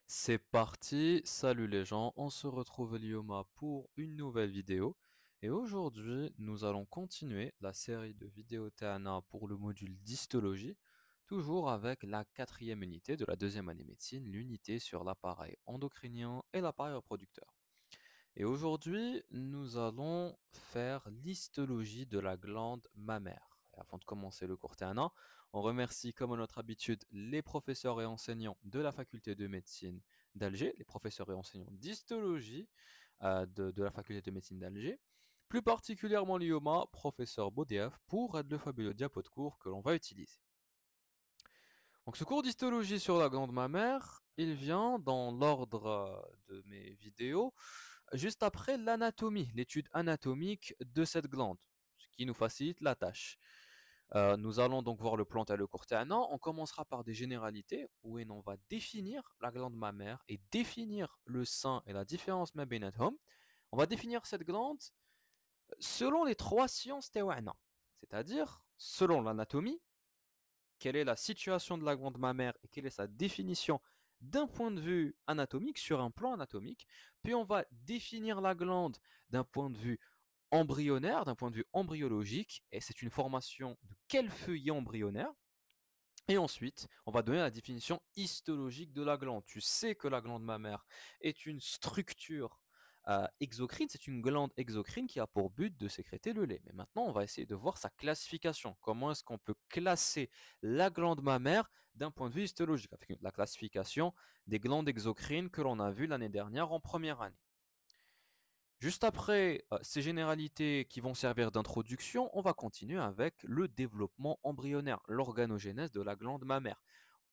C'est parti, salut les gens, on se retrouve Lioma pour une nouvelle vidéo et aujourd'hui nous allons continuer la série de vidéos Théana pour le module d'histologie, toujours avec la quatrième unité de la deuxième année médecine, l'unité sur l'appareil endocrinien et l'appareil reproducteur. Et aujourd'hui nous allons faire l'histologie de la glande mammaire. Et avant de commencer le cours Théana, on remercie, comme à notre habitude, les professeurs et enseignants de la faculté de médecine d'Alger, les professeurs et enseignants d'histologie de la faculté de médecine d'Alger, plus particulièrement l'IOMA, professeur Baudiaf, pour être le fabuleux diapo de cours que l'on va utiliser. Donc ce cours d'histologie sur la glande mammaire, il vient dans l'ordre de mes vidéos, juste après l'anatomie, l'étude anatomique de cette glande, ce qui nous facilite la tâche. Nous allons donc voir le planté et le courtéanant. On commencera par des généralités où on va définir la glande mammaire et définir le sein et la différence ma بيناتهم. On va définir cette glande selon les trois sciences تاوعنا, c'est-à-dire selon l'anatomie, quelle est la situation de la glande mammaire et quelle est sa définition d'un point de vue anatomique, sur un plan anatomique. Puis on va définir la glande d'un point de vue embryonnaire, d'un point de vue embryologique, et c'est une formation de quel feuillet embryonnaire. Et ensuite, on va donner la définition histologique de la glande. Tu sais que la glande mammaire est une structure exocrine, c'est une glande exocrine qui a pour but de sécréter le lait. Mais maintenant, on va essayer de voir sa classification. Comment est-ce qu'on peut classer la glande mammaire d'un point de vue histologique, avec la classification des glandes exocrines que l'on a vu l'année dernière en première année. Juste après ces généralités qui vont servir d'introduction, on va continuer avec le développement embryonnaire, l'organogénèse de la glande mammaire.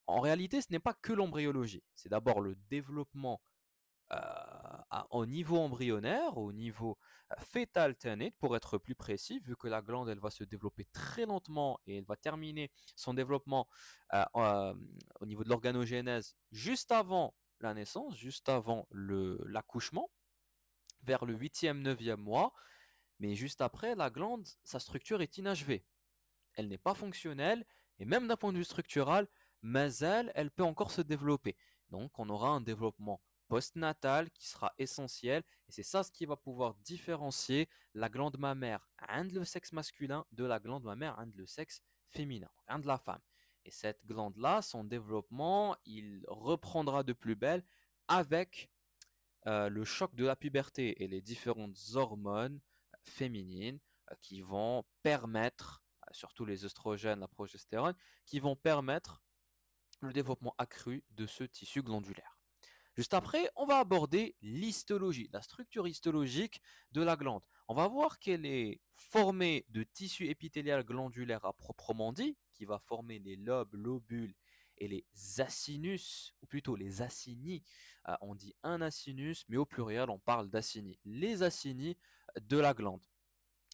En réalité, ce n'est pas que l'embryologie, c'est d'abord le développement au niveau embryonnaire, au niveau fœtal ténète, pour être plus précis, vu que la glande elle va se développer très lentement et elle va terminer son développement au niveau de l'organogénèse juste avant la naissance, juste avant l'accouchement, vers le 8e, 9e mois, mais juste après, la glande, sa structure est inachevée. Elle n'est pas fonctionnelle, et même d'un point de vue structural, mais elle peut encore se développer. Donc, on aura un développement postnatal qui sera essentiel, et c'est ça ce qui va pouvoir différencier la glande mammaire le sexe masculin de la glande mammaire le sexe féminin, de la femme. Et cette glande-là, son développement, il reprendra de plus belle avec le choc de la puberté et les différentes hormones féminines qui vont permettre, surtout les oestrogènes, la progestérone, qui vont permettre le développement accru de ce tissu glandulaire. Juste après, on va aborder l'histologie, la structure histologique de la glande. On va voir qu'elle est formée de tissu épithélial glandulaire à proprement dit, qui va former les lobes, lobules et les acinus, ou plutôt les acini. On dit un acinus, mais au pluriel, on parle d'acini. Les acini de la glande,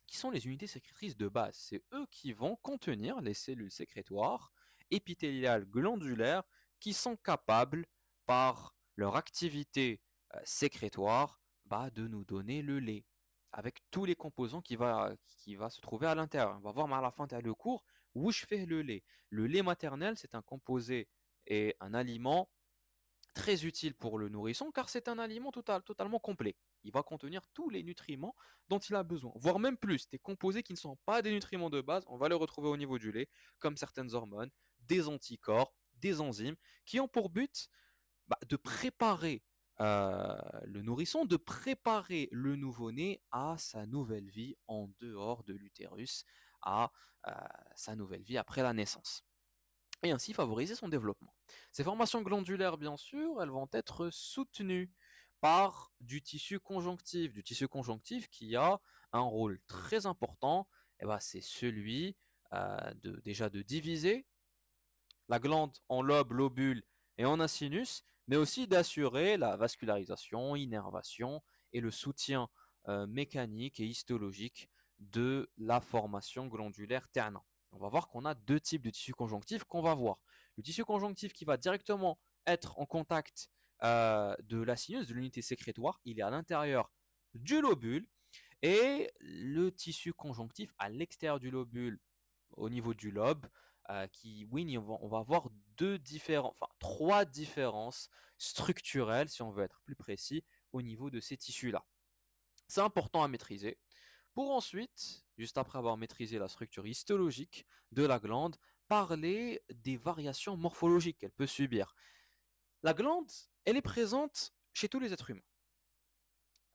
qui sont les unités sécrétrices de base. C'est eux qui vont contenir les cellules sécrétoires épithéliales glandulaires qui sont capables, par leur activité sécrétoire, de nous donner le lait avec tous les composants qui va se trouver à l'intérieur. On va voir à la fin de le cours où je fais le lait. Le lait maternel, c'est un composé et un aliment très utile pour le nourrisson car c'est un aliment totalement complet. Il va contenir tous les nutriments dont il a besoin, voire même plus. Des composés qui ne sont pas des nutriments de base, on va les retrouver au niveau du lait, comme certaines hormones, des anticorps, des enzymes, qui ont pour but de préparer le nourrisson, de préparer le nouveau-né à sa nouvelle vie en dehors de l'utérus, à euh, sa nouvelle vie après la naissance, et ainsi favoriser son développement. Ces formations glandulaires, bien sûr, elles vont être soutenues par du tissu conjonctif qui a un rôle très important. C'est celui déjà de diviser la glande en lobe, lobule et en acinus, mais aussi d'assurer la vascularisation, innervation et le soutien mécanique et histologique de la formation glandulaire ternant. On va voir qu'on a deux types de tissus conjonctifs qu'on va voir. Le tissu conjonctif qui va directement être en contact de la sinus, de l'unité sécrétoire, il est à l'intérieur du lobule, et le tissu conjonctif à l'extérieur du lobule, au niveau du lobe, oui, on va avoir trois différences structurelles, si on veut être plus précis, au niveau de ces tissus-là. C'est important à maîtriser pour ensuite, juste après avoir maîtrisé la structure histologique de la glande, parler des variations morphologiques qu'elle peut subir. La glande, elle est présente chez tous les êtres humains,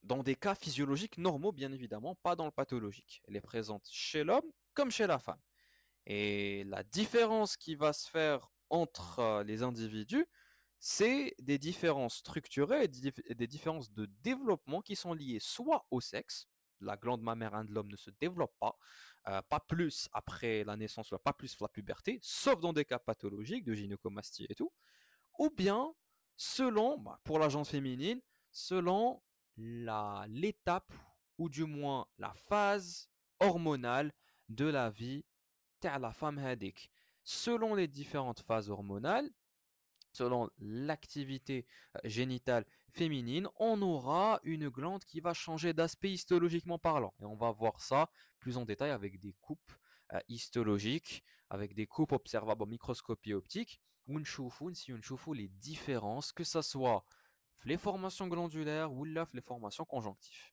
dans des cas physiologiques normaux, bien évidemment, pas dans le pathologique. Elle est présente chez l'homme comme chez la femme. Et la différence qui va se faire entre les individus, c'est des différences structurelles et des différences de développement qui sont liées soit au sexe, la glande mammaire de l'homme ne se développe pas plus après la naissance, soit pas plus la puberté, sauf dans des cas pathologiques de gynécomastie et tout, ou bien selon, pour la gente féminine, selon l'étape ou du moins la phase hormonale de la vie de la femme hadik. Selon les différentes phases hormonales, selon l'activité génitale féminine, on aura une glande qui va changer d'aspect histologiquement parlant. Et on va voir ça plus en détail avec des coupes histologiques, avec des coupes observables en microscopie optique, où on les différences, que ce soit les formations glandulaires ou les formations conjonctives.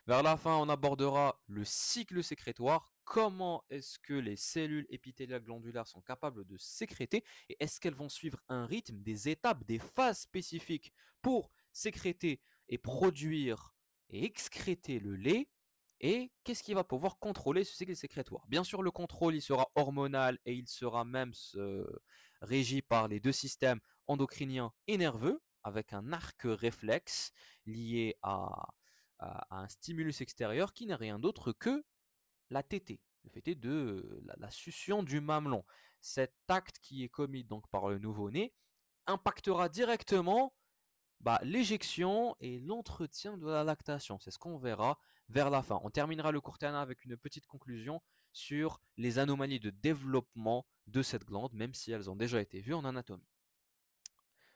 Vers la fin, on abordera le cycle sécrétoire. Comment est-ce que les cellules épithéliales glandulaires sont capables de sécréter et est-ce qu'elles vont suivre un rythme, des étapes, des phases spécifiques pour sécréter et produire et excréter le lait et qu'est-ce qui va pouvoir contrôler ce cycle sécrétoire. Bien sûr, le contrôle, il sera hormonal et il sera même régi par les deux systèmes endocriniens et nerveux avec un arc réflexe lié à un stimulus extérieur qui n'est rien d'autre que la tétée, le fait est de la succion du mamelon. Cet acte qui est commis donc par le nouveau-né impactera directement l'éjection et l'entretien de la lactation. C'est ce qu'on verra vers la fin. On terminera le cours TANA avec une petite conclusion sur les anomalies de développement de cette glande, même si elles ont déjà été vues en anatomie.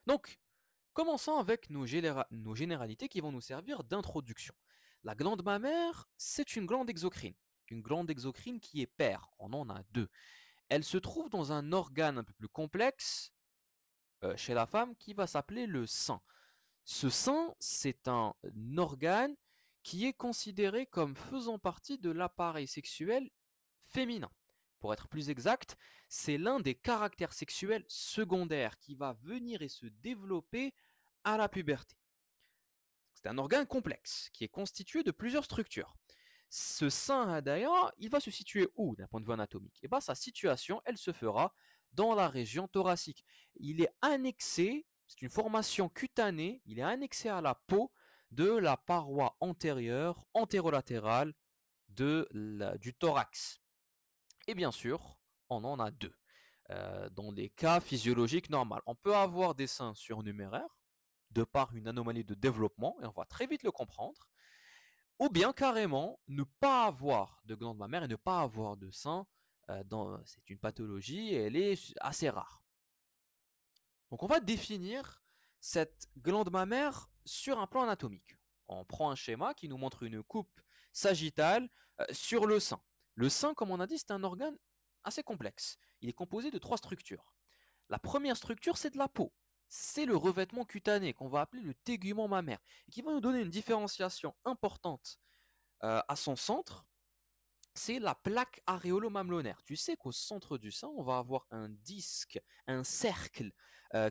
Donc, commençons avec nos généralités qui vont nous servir d'introduction. La glande mammaire, c'est une glande exocrine. Une glande exocrine qui est paire, on en a deux. Elle se trouve dans un organe un peu plus complexe chez la femme qui va s'appeler le sein. Ce sein, c'est un organe qui est considéré comme faisant partie de l'appareil sexuel féminin. Pour être plus exact, c'est l'un des caractères sexuels secondaires qui va venir et se développer à la puberté. C'est un organe complexe qui est constitué de plusieurs structures. Ce sein d'ailleurs, il va se situer où d'un point de vue anatomique? Et sa situation, elle se fera dans la région thoracique. Il est annexé, c'est une formation cutanée, il est annexé à la peau de la paroi antérieure, antérolatérale du thorax. Et bien sûr, on en a deux. Dans les cas physiologiques normaux, on peut avoir des seins surnuméraires de par une anomalie de développement, et on va très vite le comprendre, ou bien carrément ne pas avoir de glande mammaire et ne pas avoir de sein. C'est une pathologie et elle est assez rare. Donc on va définir cette glande mammaire sur un plan anatomique. On prend un schéma qui nous montre une coupe sagittale sur le sein. Le sein, comme on a dit, c'est un organe assez complexe. Il est composé de trois structures. La première structure, c'est de la peau. C'est le revêtement cutané qu'on va appeler le tégument mammaire et qui va nous donner une différenciation importante à son centre. C'est la plaque aréolo-mamelonnaire. Tu sais qu'au centre du sein, on va avoir un disque, un cercle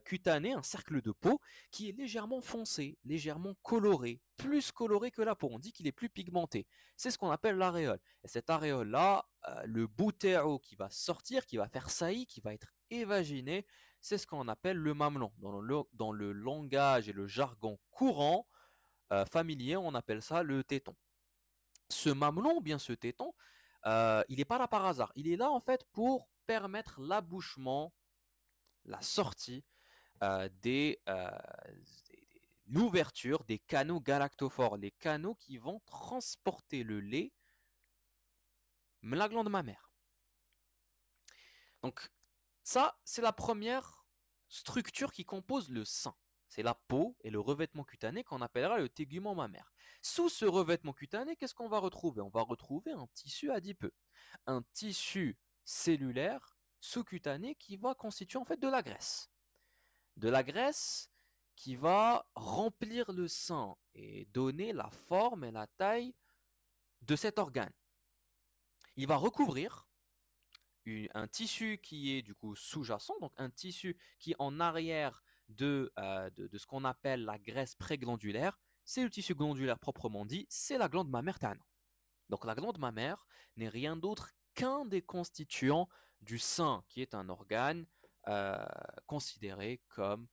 cutané, un cercle de peau qui est légèrement foncé, légèrement coloré, plus coloré que la peau. On dit qu'il est plus pigmenté. C'est ce qu'on appelle l'aréole. Et cette aréole-là, le boutéo qui va sortir, qui va faire saillie, qui va être évaginé, c'est ce qu'on appelle le mamelon. Dans le langage et le jargon courant familier, on appelle ça le téton. Ce mamelon, ou bien ce téton, il n'est pas là par hasard. Il est là en fait pour permettre l'abouchement, la sortie l'ouverture des canaux galactophores, les canaux qui vont transporter le lait, la glande mammaire. Donc ça, c'est la première structure qui compose le sein. C'est la peau et le revêtement cutané qu'on appellera le tégument mammaire. Sous ce revêtement cutané, qu'est-ce qu'on va retrouver? On va retrouver un tissu adipeux. Un tissu cellulaire sous-cutanée qui va constituer en fait de la graisse. De la graisse qui va remplir le sein et donner la forme et la taille de cet organe. Il va recouvrir un tissu qui est du coup sous-jacent, donc un tissu qui est en arrière de ce qu'on appelle la graisse préglandulaire. C'est le tissu glandulaire proprement dit, c'est la glande mammaire tana. Donc la glande mammaire n'est rien d'autre qu'un des constituants du sein, qui est un organe considéré comme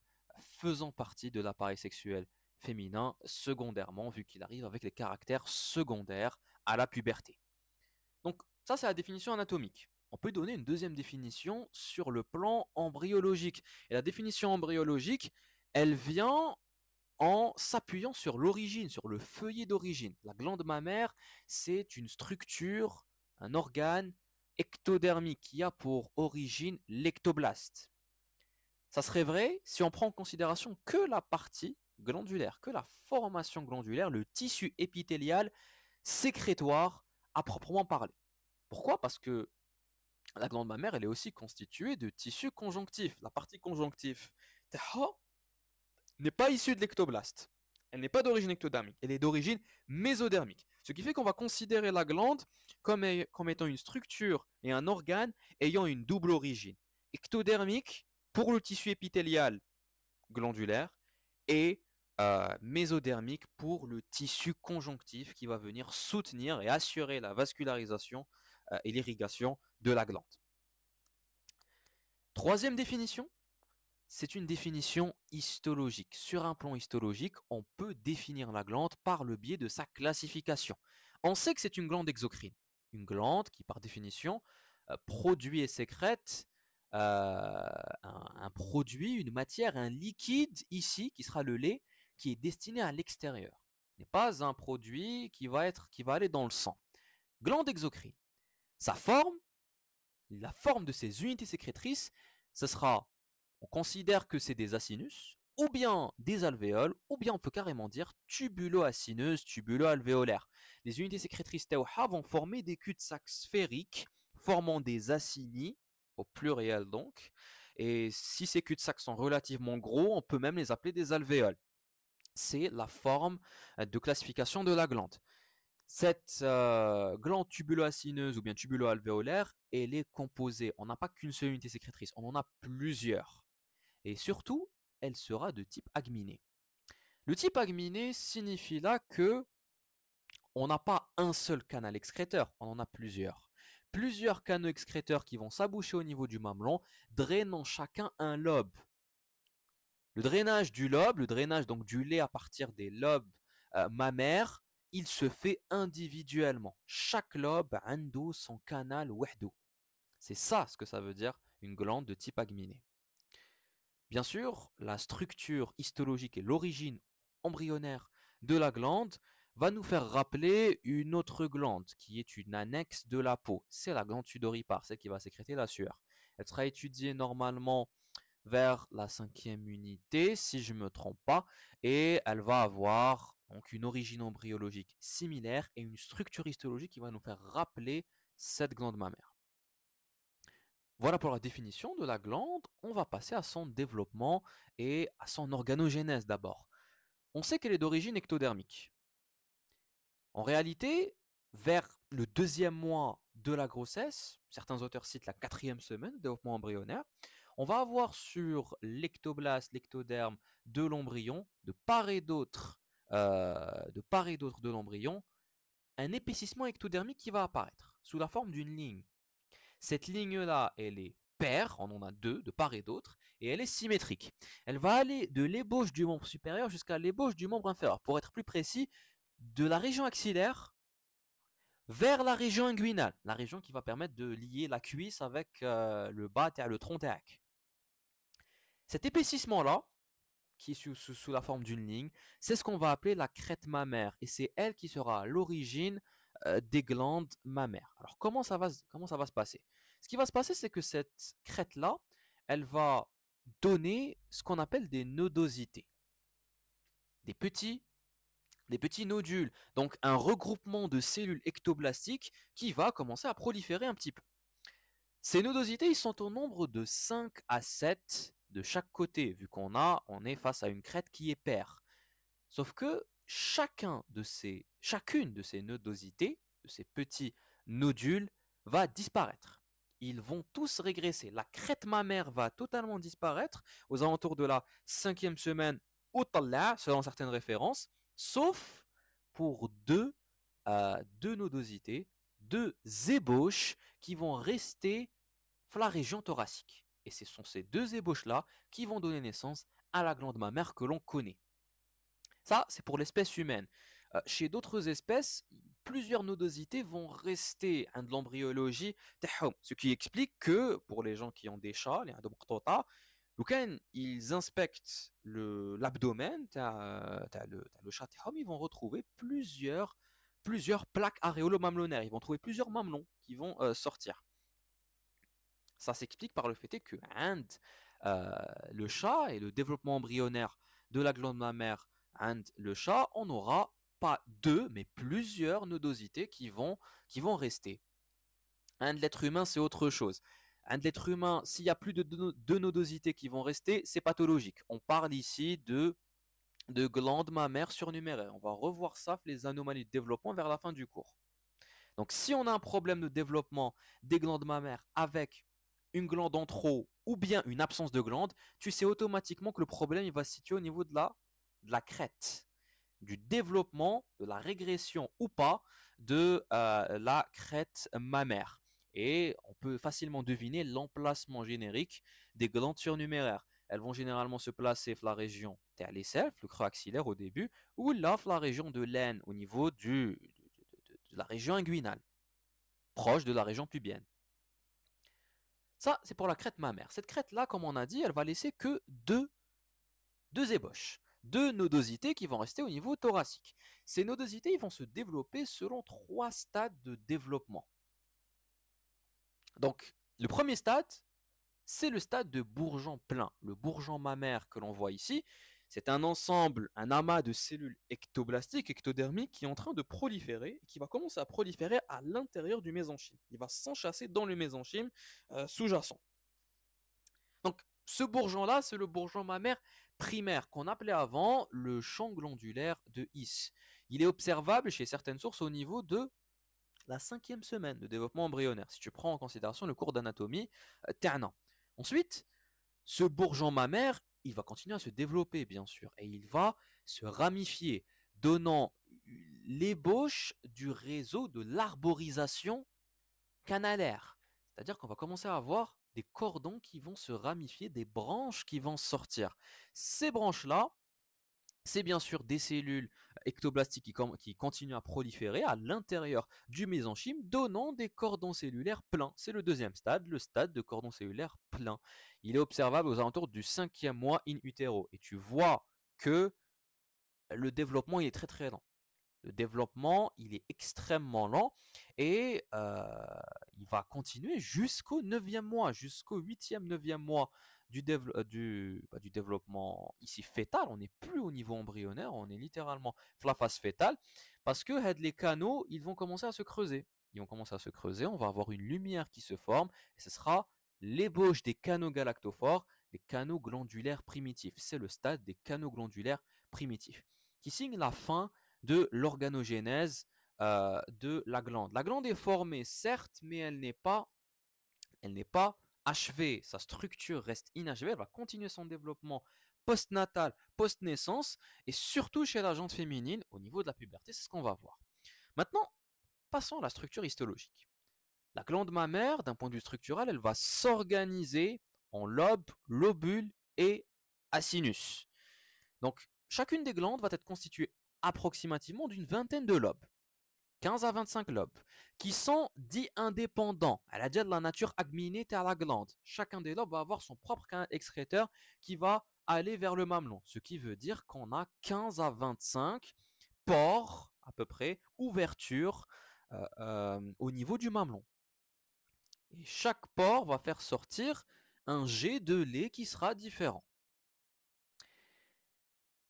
faisant partie de l'appareil sexuel féminin secondairement, vu qu'il arrive avec les caractères secondaires à la puberté. Donc ça, c'est la définition anatomique. On peut donner une deuxième définition sur le plan embryologique. Et la définition embryologique, elle vient en s'appuyant sur l'origine, sur le feuillet d'origine. La glande mammaire, c'est une structure, un organe ectodermique qui a pour origine l'ectoblaste. Ça serait vrai si on prend en considération que la partie glandulaire, que la formation glandulaire, le tissu épithélial sécrétoire à proprement parler. Pourquoi? Parce que la glande mammaire, elle est aussi constituée de tissu conjonctif. La partie conjonctive n'est pas issue de l'ectoblaste. Elle n'est pas d'origine ectodermique, elle est d'origine mésodermique. Ce qui fait qu'on va considérer la glande comme étant une structure et un organe ayant une double origine. Ectodermique pour le tissu épithélial glandulaire et mésodermique pour le tissu conjonctif qui va venir soutenir et assurer la vascularisation et l'irrigation de la glande. Troisième définition, c'est une définition histologique. Sur un plan histologique, on peut définir la glande par le biais de sa classification. On sait que c'est une glande exocrine, une glande qui par définition produit et sécrète un produit, une matière, un liquide ici qui sera le lait qui est destiné à l'extérieur. Ce n'est pas un produit qui va aller dans le sang. Glande exocrine. Sa forme, la forme de ses unités sécrétrices, ce sera, on considère que c'est des acinus, ou bien des alvéoles, ou bien on peut carrément dire tubulo-acineuse, tubulo-alvéolaire. Les unités sécrétrices TEOHA vont former des cul-de-sac sphériques formant des acinis, au pluriel donc, et si ces cul-de-sac sont relativement gros, on peut même les appeler des alvéoles. C'est la forme de classification de la glande. Cette glande tubulo-acineuse ou bien tubulo-alvéolaire, elle est composée, on n'a pas qu'une seule unité sécrétrice, on en a plusieurs. Et surtout, elle sera de type agminé. Le type agminé signifie là que on n'a pas un seul canal excréteur, on en a plusieurs. Plusieurs canaux excréteurs qui vont s'aboucher au niveau du mamelon, drainant chacun un lobe. Le drainage du lobe, le drainage donc du lait à partir des lobes mammaires, il se fait individuellement. Chaque lobe a son canal wahdo. C'est ça ce que ça veut dire une glande de type agminé. Bien sûr, la structure histologique et l'origine embryonnaire de la glande va nous faire rappeler une autre glande qui est une annexe de la peau. C'est la glande sudoripare, celle qui va sécréter la sueur. Elle sera étudiée normalement vers la 5e unité, si je ne me trompe pas, et elle va avoir donc une origine embryologique similaire et une structure histologique qui va nous faire rappeler cette glande mammaire. Voilà pour la définition de la glande. On va passer à son développement et à son organogénèse d'abord. On sait qu'elle est d'origine ectodermique. En réalité, vers le 2e mois de la grossesse, certains auteurs citent la 4e semaine de développement embryonnaire, on va avoir sur l'ectoblaste, l'ectoderme de l'embryon, de part et d'autre de l'embryon, un épaississement ectodermique qui va apparaître sous la forme d'une ligne. Cette ligne-là, elle est paire, on en a deux, de part et d'autre, et elle est symétrique. Elle va aller de l'ébauche du membre supérieur jusqu'à l'ébauche du membre inférieur. Pour être plus précis, de la région axillaire vers la région inguinale, la région qui va permettre de lier la cuisse avec le bas, le tronc théaque. Cet épaississement-là, qui est sous la forme d'une ligne, c'est ce qu'on va appeler la crête mammaire, et c'est elle qui sera à l'origine des glandes mammaires. Alors comment ça va se passer? Ce qui va se passer, c'est que cette crête-là, elle va donner ce qu'on appelle des nodosités. Des petits nodules, donc un regroupement de cellules ectoblastiques qui va commencer à proliférer un petit peu. Ces nodosités, ils sont au nombre de 5 à 7 de chaque côté, vu on est face à une crête qui est paire. Sauf que chacune de ces nodosités, de ces petits nodules, va disparaître. Ils vont tous régresser. La crête mammaire va totalement disparaître aux alentours de la 5e semaine au tallah, selon certaines références, sauf pour deux nodosités, deux ébauches qui vont rester dans la région thoracique. Et ce sont ces deux ébauches-là qui vont donner naissance à la glande mammaire que l'on connaît. Ça, c'est pour l'espèce humaine. Chez d'autres espèces, plusieurs nodosités vont rester de l'embryologie, ce qui explique que pour les gens qui ont des chats, les endobactota, quand ils inspectent l'abdomen, le chat, ils vont retrouver plusieurs plaques aréolo-mamelonnaires. Ils vont trouver plusieurs mamelons qui vont sortir. Ça s'explique par le fait que le chat et le développement embryonnaire de la glande mammaire le chat, on n'aura pas deux, mais plusieurs nodosités qui vont rester. L'être humain, c'est autre chose. L'être humain, s'il y a plus de deux nodosités qui vont rester, c'est pathologique. On parle ici de glandes mammaires surnuméraires. On va revoir ça, les anomalies de développement, vers la fin du cours. Donc, si on a un problème de développement des glandes mammaires avec une glande en trop ou bien une absence de glande, tu sais automatiquement que le problème il va se situer au niveau de la crête, du développement, de la régression ou pas de la crête mammaire. Et on peut facilement deviner l'emplacement générique des glandes surnuméraires. Elles vont généralement se placer dans la région terre-les-self, le creux axillaire au début, ou là, dans la région de l'aine, au niveau de la région inguinale, proche de la région pubienne. Ça, c'est pour la crête mammaire. Cette crête-là, comme on a dit, elle va laisser que deux ébauches, deux nodosités qui vont rester au niveau thoracique. Ces nodosités ils vont se développer selon 3 stades de développement. Donc, le premier stade, c'est le stade de bourgeon plein. Le bourgeon mammaire que l'on voit ici, c'est un ensemble, un amas de cellules ectoblastiques, ectodermiques qui est en train de proliférer, qui va commencer à proliférer à l'intérieur du mésenchyme. Il va s'enchasser dans le mésenchyme sous-jacent. Donc, ce bourgeon-là, c'est le bourgeon mammaire primaire qu'on appelait avant le champ glandulaire de His. Il est observable chez certaines sources au niveau de la 5e semaine de développement embryonnaire. Si tu prends en considération le cours d'anatomie ternant. Ensuite, ce bourgeon mammaire, il va continuer à se développer, bien sûr, et il va se ramifier, donnant l'ébauche du réseau de l'arborisation canalaire. C'est-à-dire qu'on va commencer à avoir des cordons qui vont se ramifier, des branches qui vont sortir. Ces branches-là, c'est bien sûr des cellules ectoblastiques qui continuent à proliférer à l'intérieur du mésenchyme, donnant des cordons cellulaires pleins. C'est le deuxième stade, le stade de cordon cellulaire plein. Il est observable aux alentours du 5e mois in utero. Et tu vois que le développement il est très très lent. Le développement, il est extrêmement lent et il va continuer jusqu'au 9e mois, jusqu'au 8e, 9e mois du développement ici fœtal. On n'est plus au niveau embryonnaire, on est littéralement la phase fétale parce que les canaux, ils vont commencer à se creuser. Ils vont commencer à se creuser, on va avoir une lumière qui se forme et ce sera l'ébauche des canaux galactophores, les canaux glandulaires primitifs. C'est le stade des canaux glandulaires primitifs qui signe la fin de l'organogénèse de la glande. La glande est formée, certes, mais elle n'est pas achevée. Sa structure reste inachevée. Elle va continuer son développement postnatal, post-naissance, et surtout chez la jante féminine, au niveau de la puberté, c'est ce qu'on va voir. Maintenant, passons à la structure histologique. La glande mammaire, d'un point de vue structurel, elle va s'organiser en lobes, lobules et acinus. Donc, chacune des glandes va être constituée approximativement d'une vingtaine de lobes, 15 à 25 lobes, qui sont dits indépendants. Elle a déjà de la nature agminée à la glande. Chacun des lobes va avoir son propre canal excréteur qui va aller vers le mamelon, ce qui veut dire qu'on a 15 à 25 pores, à peu près, ouvertures au niveau du mamelon. Et chaque pore va faire sortir un jet de lait qui sera différent.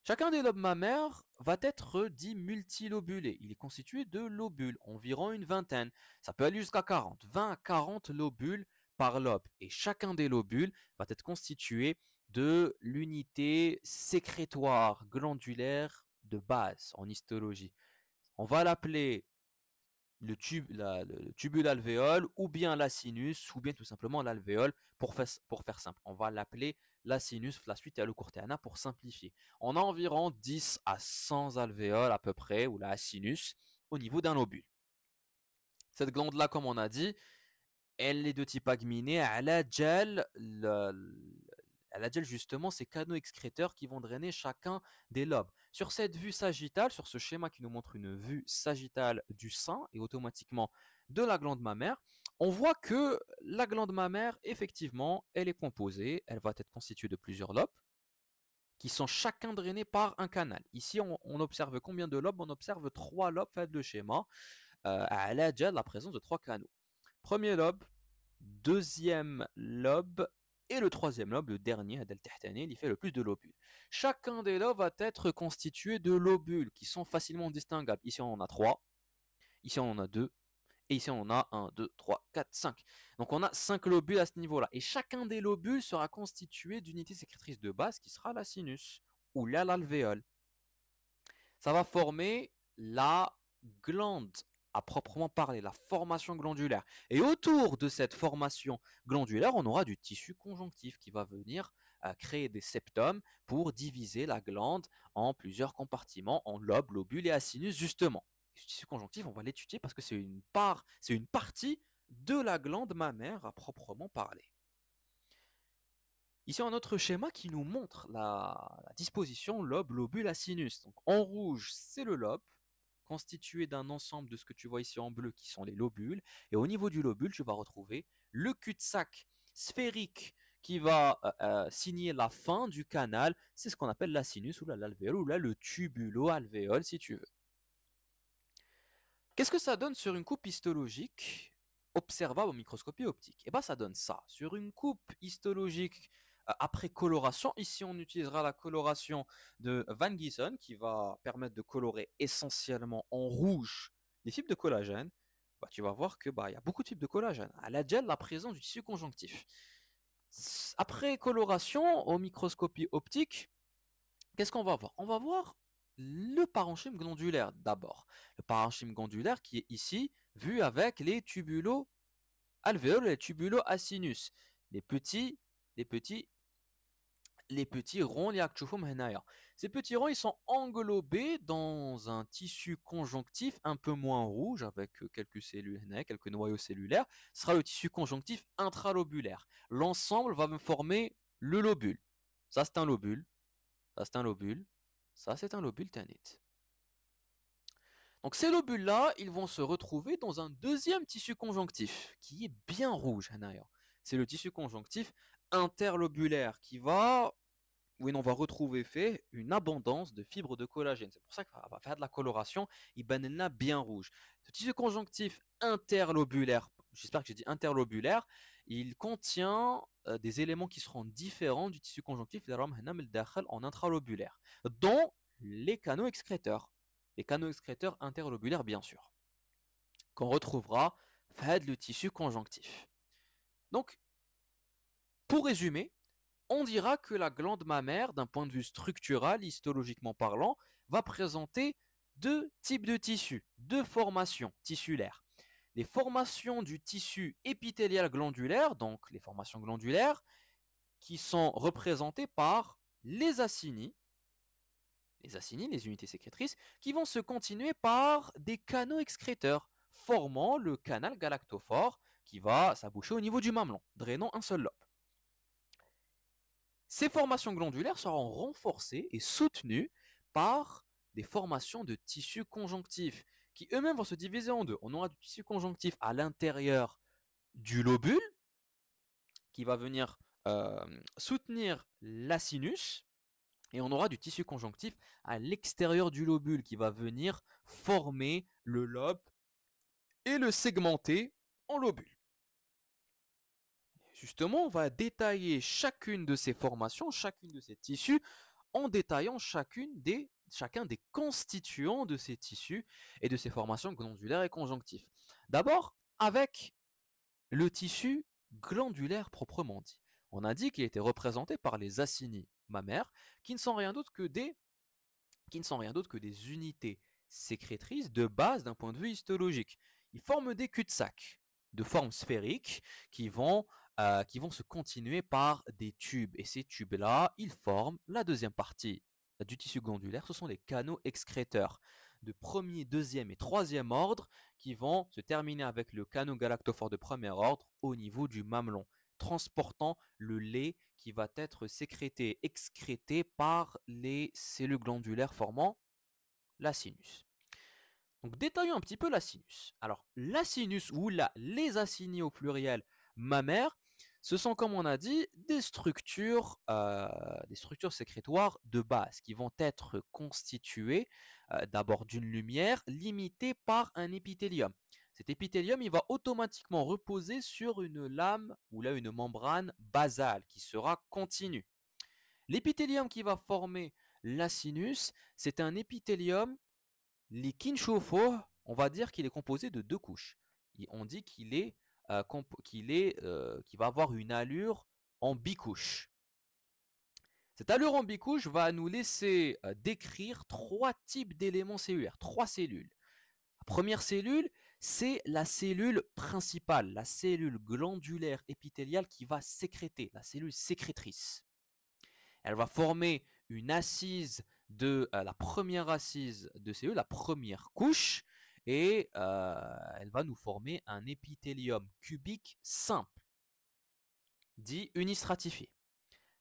Chacun des lobes mammaires va être dit multilobulé. Il est constitué de lobules, environ une vingtaine. Ça peut aller jusqu'à 40, 20 à 40 lobules par lobe. Et chacun des lobules va être constitué de l'unité sécrétoire glandulaire de base en histologie. On va l'appeler le tubule alvéole, ou bien la sinus, ou bien tout simplement l'alvéole, pour faire simple. On va l'appeler la sinus, la suite et le courtéana pour simplifier. On a environ 10 à 100 alvéoles à peu près, ou la sinus, au niveau d'un lobule. Cette glande-là, comme on a dit, elle est de type agminé. Elle a gel justement ces canaux excréteurs qui vont drainer chacun des lobes. Sur cette vue sagittale, sur ce schéma qui nous montre une vue sagittale du sein et automatiquement de la glande mammaire, on voit que la glande mammaire, effectivement, elle est composée, elle va être constituée de plusieurs lobes qui sont chacun drainés par un canal. Ici, on observe combien de lobes? On observe 3 lobes, fait le schéma, à la présence de 3 canaux. Premier lobe, deuxième lobe et le troisième lobe, le dernier, il fait le plus de lobules. Chacun des lobes va être constitué de lobules qui sont facilement distinguables. Ici on en a 3, ici on en a 2, et ici on en a 1, 2, 3, 4, 5. Donc on a 5 lobules à ce niveau-là. Et chacun des lobules sera constitué d'unités sécrétrices de base qui sera la sinus ou l'alvéole. Ça va former la glande à proprement parler, la formation glandulaire. Et autour de cette formation glandulaire, on aura du tissu conjonctif qui va venir créer des septums pour diviser la glande en plusieurs compartiments, en lobes, lobules et acinus justement. Et ce tissu conjonctif, on va l'étudier parce que c'est une partie de la glande mammaire à proprement parler. Ici, un autre schéma qui nous montre la disposition lobe, lobule, acinus. Donc, en rouge, c'est le lobe, constitué d'un ensemble de ce que tu vois ici en bleu, qui sont les lobules. Et au niveau du lobule, tu vas retrouver le cul-de-sac sphérique qui va signer la fin du canal. C'est ce qu'on appelle la sinus ou l'alvéole, ou là le tubulo-alvéole, si tu veux. Qu'est-ce que ça donne sur une coupe histologique observable en microscopie optique? Eh bien, ça donne ça. Sur une coupe histologique après coloration, ici on utilisera la coloration de Van Gieson qui va permettre de colorer essentiellement en rouge les fibres de collagène. Bah, tu vas voir que y a beaucoup de fibres de collagène. Elle a déjà la présence du tissu conjonctif. Après coloration, au microscopie optique, qu'est-ce qu'on va voir? On va voir le parenchyme glandulaire d'abord. Le parenchyme glandulaire qui est ici vu avec les tubulo alvéoles et les tubulo acinus. Les petits, les petits, les petits ronds, ces petits ronds, ils sont englobés dans un tissu conjonctif un peu moins rouge avec quelques cellules, quelques noyaux cellulaires. Ce sera le tissu conjonctif intralobulaire. L'ensemble va me former le lobule. Ça, c'est un lobule. Ça, c'est un lobule. Ça, c'est un lobule tanite. Donc ces lobules-là, ils vont se retrouver dans un deuxième tissu conjonctif qui est bien rouge. C'est le tissu conjonctif interlobulaire qui va, où on va retrouver fait une abondance de fibres de collagène. C'est pour ça qu'on va faire de la coloration, il banane bien rouge. Ce tissu conjonctif interlobulaire, j'espère que j'ai dit interlobulaire, il contient des éléments qui seront différents du tissu conjonctif en intralobulaire, dont les canaux excréteurs. Les canaux excréteurs interlobulaires, bien sûr, qu'on retrouvera fait le tissu conjonctif. Donc, pour résumer, on dira que la glande mammaire, d'un point de vue structural, histologiquement parlant, va présenter deux types de tissus, deux formations tissulaires. Les formations du tissu épithélial glandulaire, donc les formations glandulaires, qui sont représentées par les acini, les unités sécrétrices, qui vont se continuer par des canaux excréteurs, formant le canal galactophore qui va s'aboucher au niveau du mamelon, drainant un seul lobe. Ces formations glandulaires seront renforcées et soutenues par des formations de tissus conjonctifs qui eux-mêmes vont se diviser en deux. On aura du tissu conjonctif à l'intérieur du lobule qui va venir soutenir la sinus, et on aura du tissu conjonctif à l'extérieur du lobule qui va venir former le lobe et le segmenter en lobules. Justement, on va détailler chacune de ces formations, chacune de ces tissus, en détaillant chacun des constituants de ces tissus et de ces formations glandulaires et conjonctifs. D'abord, avec le tissu glandulaire proprement dit. On a dit qu'il était représenté par les acinis mammaires, qui ne sont rien d'autre que des unités sécrétrices de base d'un point de vue histologique. Ils forment des cul-de-sac de forme sphérique qui vont se continuer par des tubes. Et ces tubes-là, ils forment la deuxième partie du tissu glandulaire. Ce sont les canaux excréteurs de premier, deuxième et troisième ordre qui vont se terminer avec le canot galactophore de premier ordre au niveau du mamelon, transportant le lait qui va être excrété par les cellules glandulaires formant la sinus. Donc détaillons un petit peu la sinus. Alors la sinus ou les acinis au pluriel mammaires, ce sont comme on a dit des structures sécrétoires de base qui vont être constituées d'abord d'une lumière limitée par un épithélium. Cet épithélium, il va automatiquement reposer sur une lame ou là une membrane basale qui sera continue. L'épithélium qui va former la sinus, c'est un épithélium likinshofo, on va dire qu'il est composé de deux couches. On dit qu'il va avoir une allure en bicouche. Cette allure en bicouche va nous laisser décrire trois types d'éléments cellulaires, trois cellules. La première cellule, c'est la cellule principale, la cellule glandulaire épithéliale qui va sécréter, la cellule sécrétrice. Elle va former une assise la première assise de cellules, la première couche, et elle va nous former un épithélium cubique simple, dit unistratifié.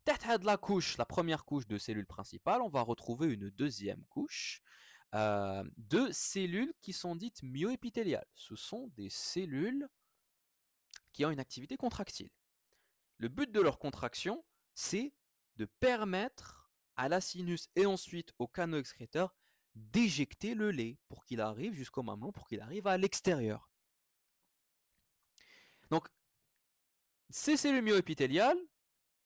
Derrière la couche, la première couche de cellules principales, on va retrouver une deuxième couche de cellules qui sont dites myoépithéliales. Ce sont des cellules qui ont une activité contractile. Le but de leur contraction, c'est de permettre à la sinus et ensuite au canaux excréteur d'éjecter le lait pour qu'il arrive jusqu'au mamelon, pour qu'il arrive à l'extérieur. Donc, ces cellules myoépithéliales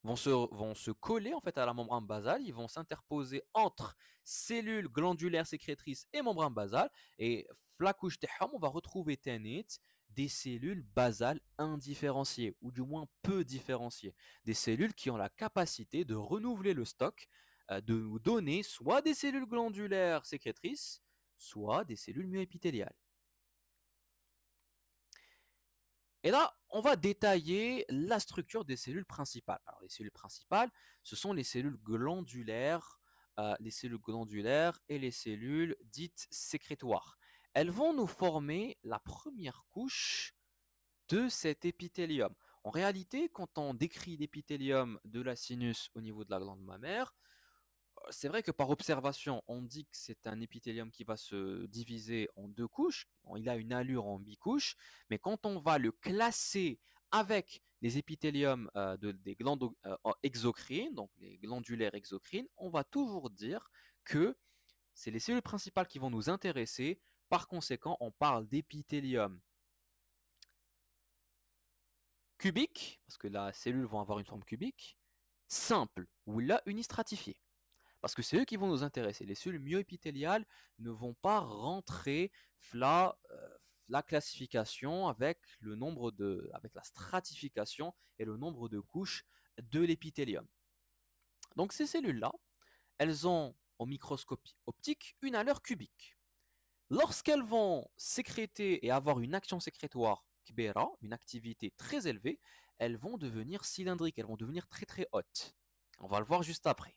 vont se coller en fait à la membrane basale, ils vont s'interposer entre cellules glandulaires sécrétrices et membrane basale, et la couche on va retrouver des cellules basales indifférenciées, ou du moins peu différenciées, des cellules qui ont la capacité de renouveler le stock, de nous donner soit des cellules glandulaires sécrétrices, soit des cellules myoépithéliales. Et là, on va détailler la structure des cellules principales. Alors, les cellules principales, ce sont les cellules glandulaires et les cellules dites sécrétoires. Elles vont nous former la première couche de cet épithélium. En réalité, quand on décrit l'épithélium de la sinus au niveau de la glande mammaire, c'est vrai que par observation, on dit que c'est un épithélium qui va se diviser en deux couches. Il a une allure en bicouche, mais quand on va le classer avec les épithéliums des glandes exocrines, donc les glandulaires exocrines, on va toujours dire que c'est les cellules principales qui vont nous intéresser. Par conséquent, on parle d'épithélium cubique, parce que la cellule va avoir une forme cubique, simple, ou là unistratifiée. Parce que c'est eux qui vont nous intéresser. Les cellules myoépithéliales ne vont pas rentrer la classification avec la stratification et le nombre de couches de l'épithélium. Donc ces cellules-là, elles ont au microscopie optique une allure cubique. Lorsqu'elles vont sécréter et avoir une action sécrétoire kbera, une activité très élevée, elles vont devenir cylindriques, elles vont devenir très très hautes. On va le voir juste après.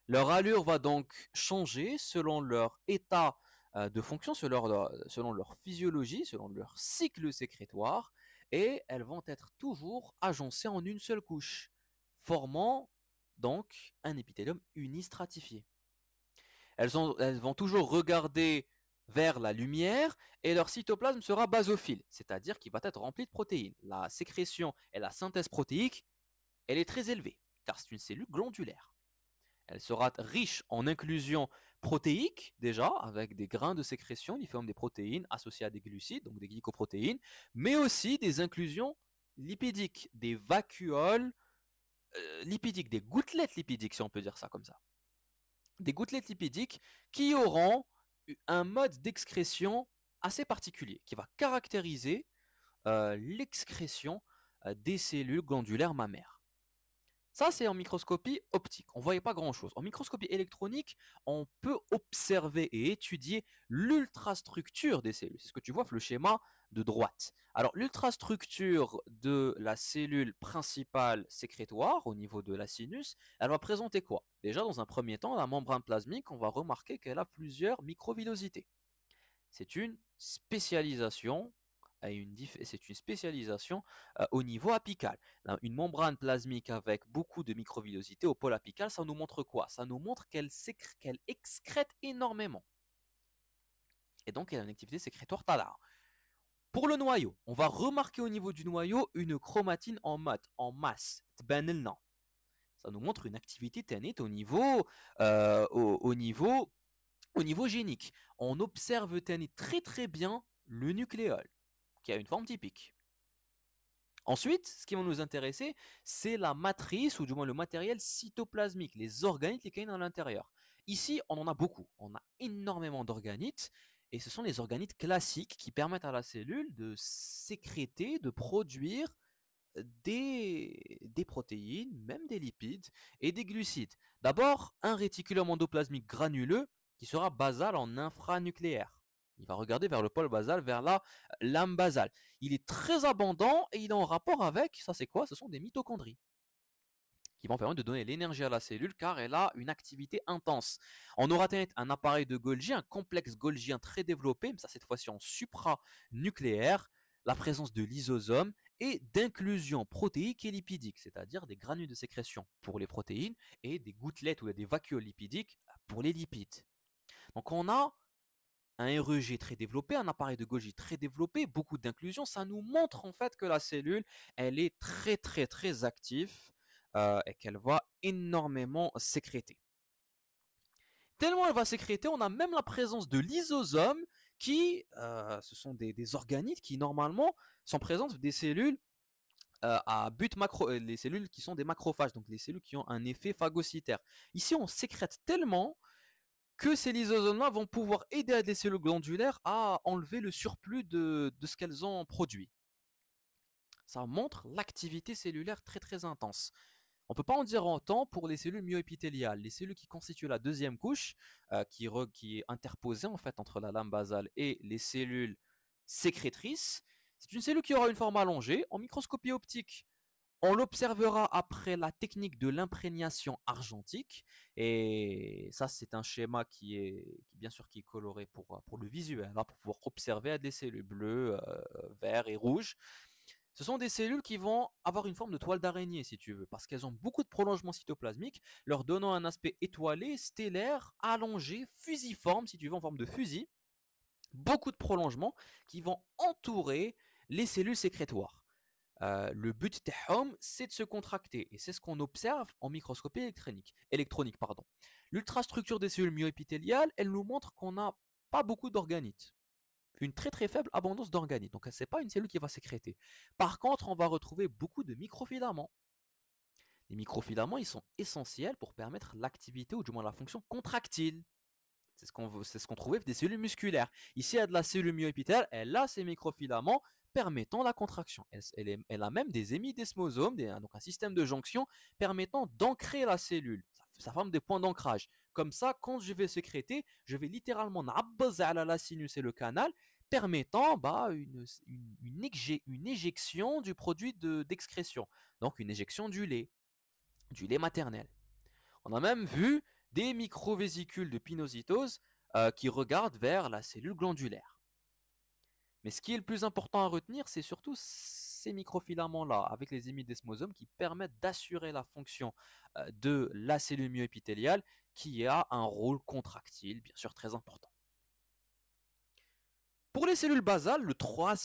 Leur allure va donc changer selon leur état de fonction, selon leur physiologie, selon leur cycle sécrétoire, et elles vont être toujours agencées en une seule couche, formant donc un épithélium unistratifié. Elles vont toujours regarder vers la lumière et leur cytoplasme sera basophile, c'est-à-dire qu'il va être rempli de protéines. La sécrétion et la synthèse protéique, elle est très élevée, car c'est une cellule glandulaire. Elle sera riche en inclusion protéique, déjà, avec des grains de sécrétion qui forment des protéines associées à des glucides, donc des glycoprotéines, mais aussi des inclusions lipidiques, des vacuoles lipidiques, des gouttelettes lipidiques, si on peut dire ça comme ça. Des gouttelettes lipidiques qui auront un mode d'excrétion assez particulier, qui va caractériser l'excrétion des cellules glandulaires mammaires. Ça, c'est en microscopie optique. On ne voyait pas grand-chose. En microscopie électronique, on peut observer et étudier l'ultrastructure des cellules. C'est ce que tu vois sur le schéma de droite. Alors, l'ultrastructure de la cellule principale sécrétoire au niveau de la sinus, elle va présenter quoi? Déjà, dans un premier temps, la membrane plasmique, on va remarquer qu'elle a plusieurs microvillosités. C'est une spécialisation c'est une spécialisation au niveau apical. Une membrane plasmique avec beaucoup de microvillosité au pôle apical, ça nous montre quoi? Ça nous montre qu'elle excrète énormément. Et donc, elle a une activité sécrétoire talard. Pour le noyau, on va remarquer au niveau du noyau une chromatine en masse. Ça nous montre une activité ténite au niveau génique. On observe très très bien le nucléole, qui a une forme typique. Ensuite, ce qui va nous intéresser, c'est la matrice, ou du moins le matériel cytoplasmique, les organites qui sont à l'intérieur. Ici, on en a beaucoup. On a énormément d'organites, et ce sont les organites classiques qui permettent à la cellule de sécréter, de produire des protéines, même des lipides et des glucides. D'abord, un réticulum endoplasmique granuleux qui sera basal en infranucléaire. Il va regarder vers le pôle basal, vers la lame basale. Il est très abondant et il est en rapport avec, ça c'est quoi? Ce sont des mitochondries qui vont permettre de donner l'énergie à la cellule car elle a une activité intense. On aura un appareil de Golgi, un complexe golgien très développé, mais ça cette fois-ci en supranucléaire, la présence de lysosomes et d'inclusion protéique et lipidique, c'est-à-dire des granules de sécrétion pour les protéines et des gouttelettes ou des vacuoles lipidiques pour les lipides. Donc on a un REG très développé, un appareil de Golgi très développé, beaucoup d'inclusion, ça nous montre en fait que la cellule, elle est très très très active et qu'elle va énormément sécréter. Tellement elle va sécréter, on a même la présence de lysosomes qui, ce sont des organites qui normalement sont présentes des cellules à but macro, les cellules qui sont des macrophages, donc les cellules qui ont un effet phagocytaire. Ici, on sécrète tellement que ces lysosomes-là vont pouvoir aider les cellules glandulaires à enlever le surplus de ce qu'elles ont produit. Ça montre l'activité cellulaire très très intense. On ne peut pas en dire autant pour les cellules myoépithéliales, les cellules qui constituent la deuxième couche, qui est interposée en fait entre la lame basale et les cellules sécrétrices. C'est une cellule qui aura une forme allongée. En microscopie optique, on l'observera après la technique de l'imprégnation argentique. Et ça, c'est un schéma bien sûr qui est coloré pour le visuel, hein, pour pouvoir observer des cellules bleues, vertes et rouges. Ce sont des cellules qui vont avoir une forme de toile d'araignée, si tu veux, parce qu'elles ont beaucoup de prolongements cytoplasmiques, leur donnant un aspect étoilé, stellaire, allongé, fusiforme, si tu veux, en forme de fusil. Beaucoup de prolongements qui vont entourer les cellules sécrétoires. Le but c'est de se contracter, et c'est ce qu'on observe en microscopie électronique. L'ultrastructure des cellules myoépithéliales, elle nous montre qu'on n'a pas beaucoup d'organites, une très très faible abondance d'organites. Donc ce n'est pas une cellule qui va sécréter. Par contre, on va retrouver beaucoup de microfilaments. Les microfilaments, ils sont essentiels pour permettre l'activité ou du moins la fonction contractile. C'est ce qu'on trouvait des cellules musculaires. Ici, il y a de la cellule myoépithéliale, elle a ces microfilaments permettant la contraction. Elle a même des hémidesmosomes, donc un système de jonction permettant d'ancrer la cellule. Ça forme des points d'ancrage. Comme ça, quand je vais sécréter, je vais littéralement nabbaza ala la sinus et le canal, permettant une éjection du produit d'excrétion. Donc une éjection du lait maternel. On a même vu des microvésicules de pinocytose qui regardent vers la cellule glandulaire. Mais ce qui est le plus important à retenir, c'est surtout ces microfilaments-là, avec les hémidesmosomes, qui permettent d'assurer la fonction de la cellule myoépithéliale, qui a un rôle contractile, bien sûr, très important. Pour les cellules basales,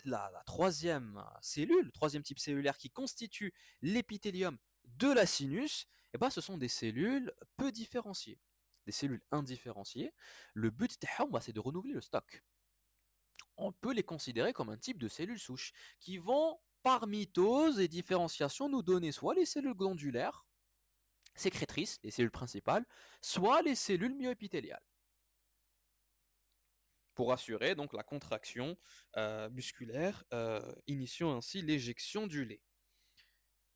la troisième cellule, le troisième type cellulaire qui constitue l'épithélium de la sinus, ce sont des cellules peu différenciées, des cellules indifférenciées. Le but, c'est de renouveler le stock. On peut les considérer comme un type de cellules souches qui vont, par mitose et différenciation, nous donner soit les cellules glandulaires, sécrétrices, les cellules principales, soit les cellules myoépithéliales, pour assurer donc la contraction musculaire, initiant ainsi l'éjection du lait.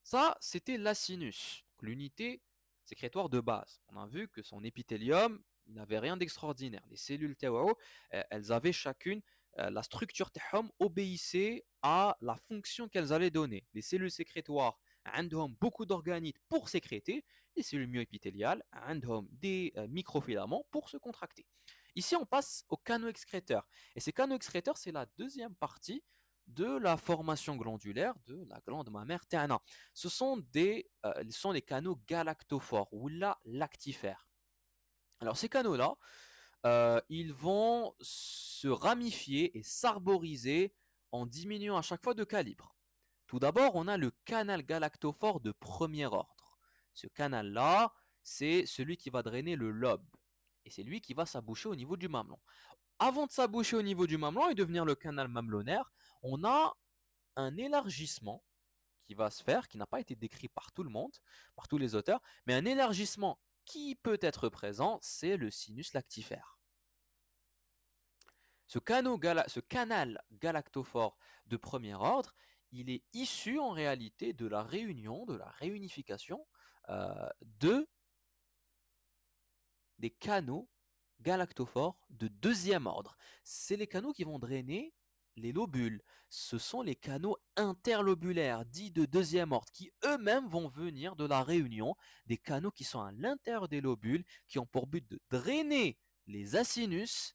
Ça, c'était l'acinus, l'unité sécrétoire de base. On a vu que son épithélium, il n'avait rien d'extraordinaire. Les cellules TAO, elles avaient chacune la structure تاعهم obéissait à la fonction qu'elles allaient donner. Les cellules sécrétoires عندهم beaucoup d'organites pour sécréter, les cellules myoépithéliales عندهم des microfilaments pour se contracter. Ici, on passe aux canaux excréteurs. Et ces canaux excréteurs, c'est la deuxième partie de la formation glandulaire de la glande mammaire TANA. Ce sont les canaux galactophores ou lactifères. Alors ces canaux-là, ils vont se ramifier et s'arboriser en diminuant à chaque fois de calibre. Tout d'abord, on a le canal galactophore de premier ordre. Ce canal-là, c'est celui qui va drainer le lobe. Et c'est lui qui va s'aboucher au niveau du mamelon. Avant de s'aboucher au niveau du mamelon et devenir le canal mamelonaire, on a un élargissement qui va se faire, qui n'a pas été décrit par tout le monde, par tous les auteurs, mais un élargissement qui peut être présent, c'est le sinus lactifère. Ce canal galactophore de premier ordre, il est issu en réalité de la réunion, de la réunification de des canaux galactophores de deuxième ordre. C'est les canaux qui vont drainer les lobules. Ce sont les canaux interlobulaires, dits de deuxième ordre, qui eux-mêmes vont venir de la réunion des canaux qui sont à l'intérieur des lobules, qui ont pour but de drainer les acinis,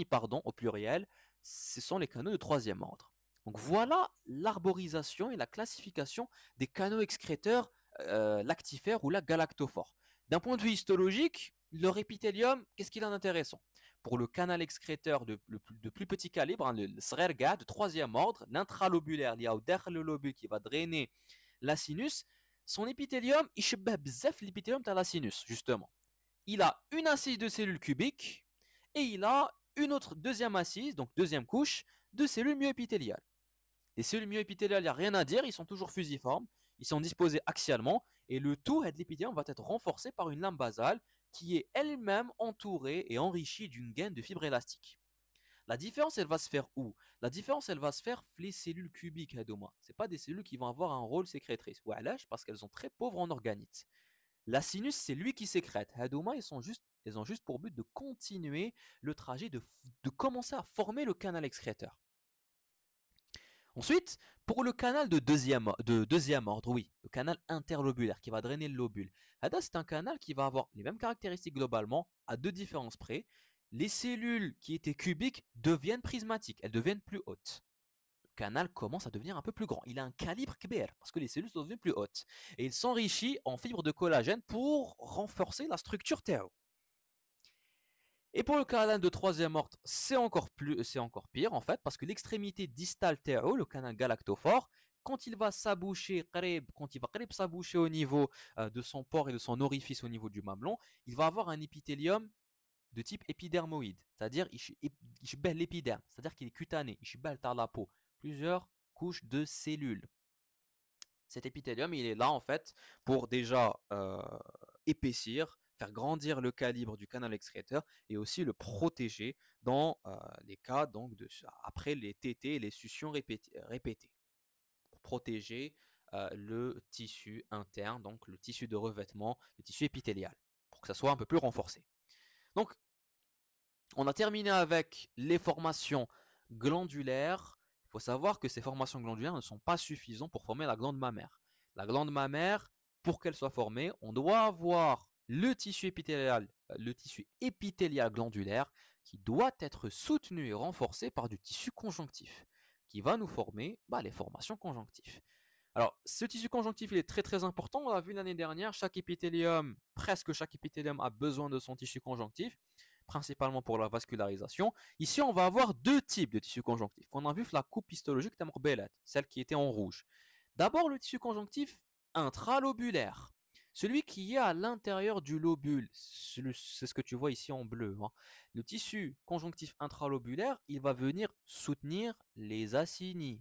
pardon, au pluriel. Ce sont les canaux de troisième ordre. Donc voilà l'arborisation et la classification des canaux excréteurs lactifères ou galactophores. D'un point de vue histologique, leur épithélium, qu'est-ce qu'il a d'intéressant? Pour le canal excréteur de plus petit calibre, hein, le SRERGA de troisième ordre, l'intralobulaire, il y a le lobule qui va drainer la sinus, son épithélium, il shebah bzaf l'épithélium de la sinus, justement. Il a une assise de cellules cubiques et il a une autre deuxième assise, donc deuxième couche, de cellules myoépithéliales. Les cellules myoépithéliales, il n'y a rien à dire, ils sont toujours fusiformes, ils sont disposés axialement, et le tout de l'épithélium va être renforcé par une lame basale qui est elle-même entourée et enrichie d'une gaine de fibres élastiques. La différence, elle va se faire où? La différence, elle va se faire les cellules cubiques, Hadouma. Ce pas des cellules qui vont avoir un rôle sécrétrice. Ou parce qu'elles sont très pauvres en organites. La sinus, c'est lui qui sécrète. Hadouma, elles ont juste pour but de continuer le trajet, de commencer à former le canal excréteur. Ensuite, pour le canal de deuxième ordre, oui, le canal interlobulaire qui va drainer le lobule. C'est un canal qui va avoir les mêmes caractéristiques globalement, à deux différences près. Les cellules qui étaient cubiques deviennent prismatiques, elles deviennent plus hautes. Le canal commence à devenir un peu plus grand. Il a un calibre kbir parce que les cellules sont devenues plus hautes. Et il s'enrichit en fibres de collagène pour renforcer la structure TAO. Et pour le canal de troisième ordre, c'est encore pire en fait, parce que l'extrémité distale TAO, le canal galactophore, quand il va s'aboucher au niveau de son port et de son orifice au niveau du mamelon, il va avoir un épithélium de type épidermoïde, c'est-à-dire l'épiderme, c'est-à-dire qu'il est cutané, il la peau, plusieurs couches de cellules. Cet épithélium, il est là en fait pour déjà épaissir, faire grandir le calibre du canal excréteur et aussi le protéger dans les cas donc après les tétés et les suctions répétées. Pour protéger le tissu interne, donc le tissu de revêtement, le tissu épithélial, pour que ça soit un peu plus renforcé. Donc, on a terminé avec les formations glandulaires. Il faut savoir que ces formations glandulaires ne sont pas suffisantes pour former la glande mammaire. La glande mammaire, pour qu'elle soit formée, on doit avoir le tissu épithélial glandulaire qui doit être soutenu et renforcé par du tissu conjonctif qui va nous former les formations conjonctives. Alors, ce tissu conjonctif, il est très très important. On l'a vu l'année dernière, presque chaque épithélium a besoin de son tissu conjonctif, principalement pour la vascularisation. Ici, on va avoir deux types de tissu conjonctif. On a vu la coupe histologique de Morbelette, celle qui était en rouge. D'abord, le tissu conjonctif intralobulaire, celui qui est à l'intérieur du lobule. C'est ce que tu vois ici en bleu. Hein. Le tissu conjonctif intralobulaire, il va venir soutenir les acinis.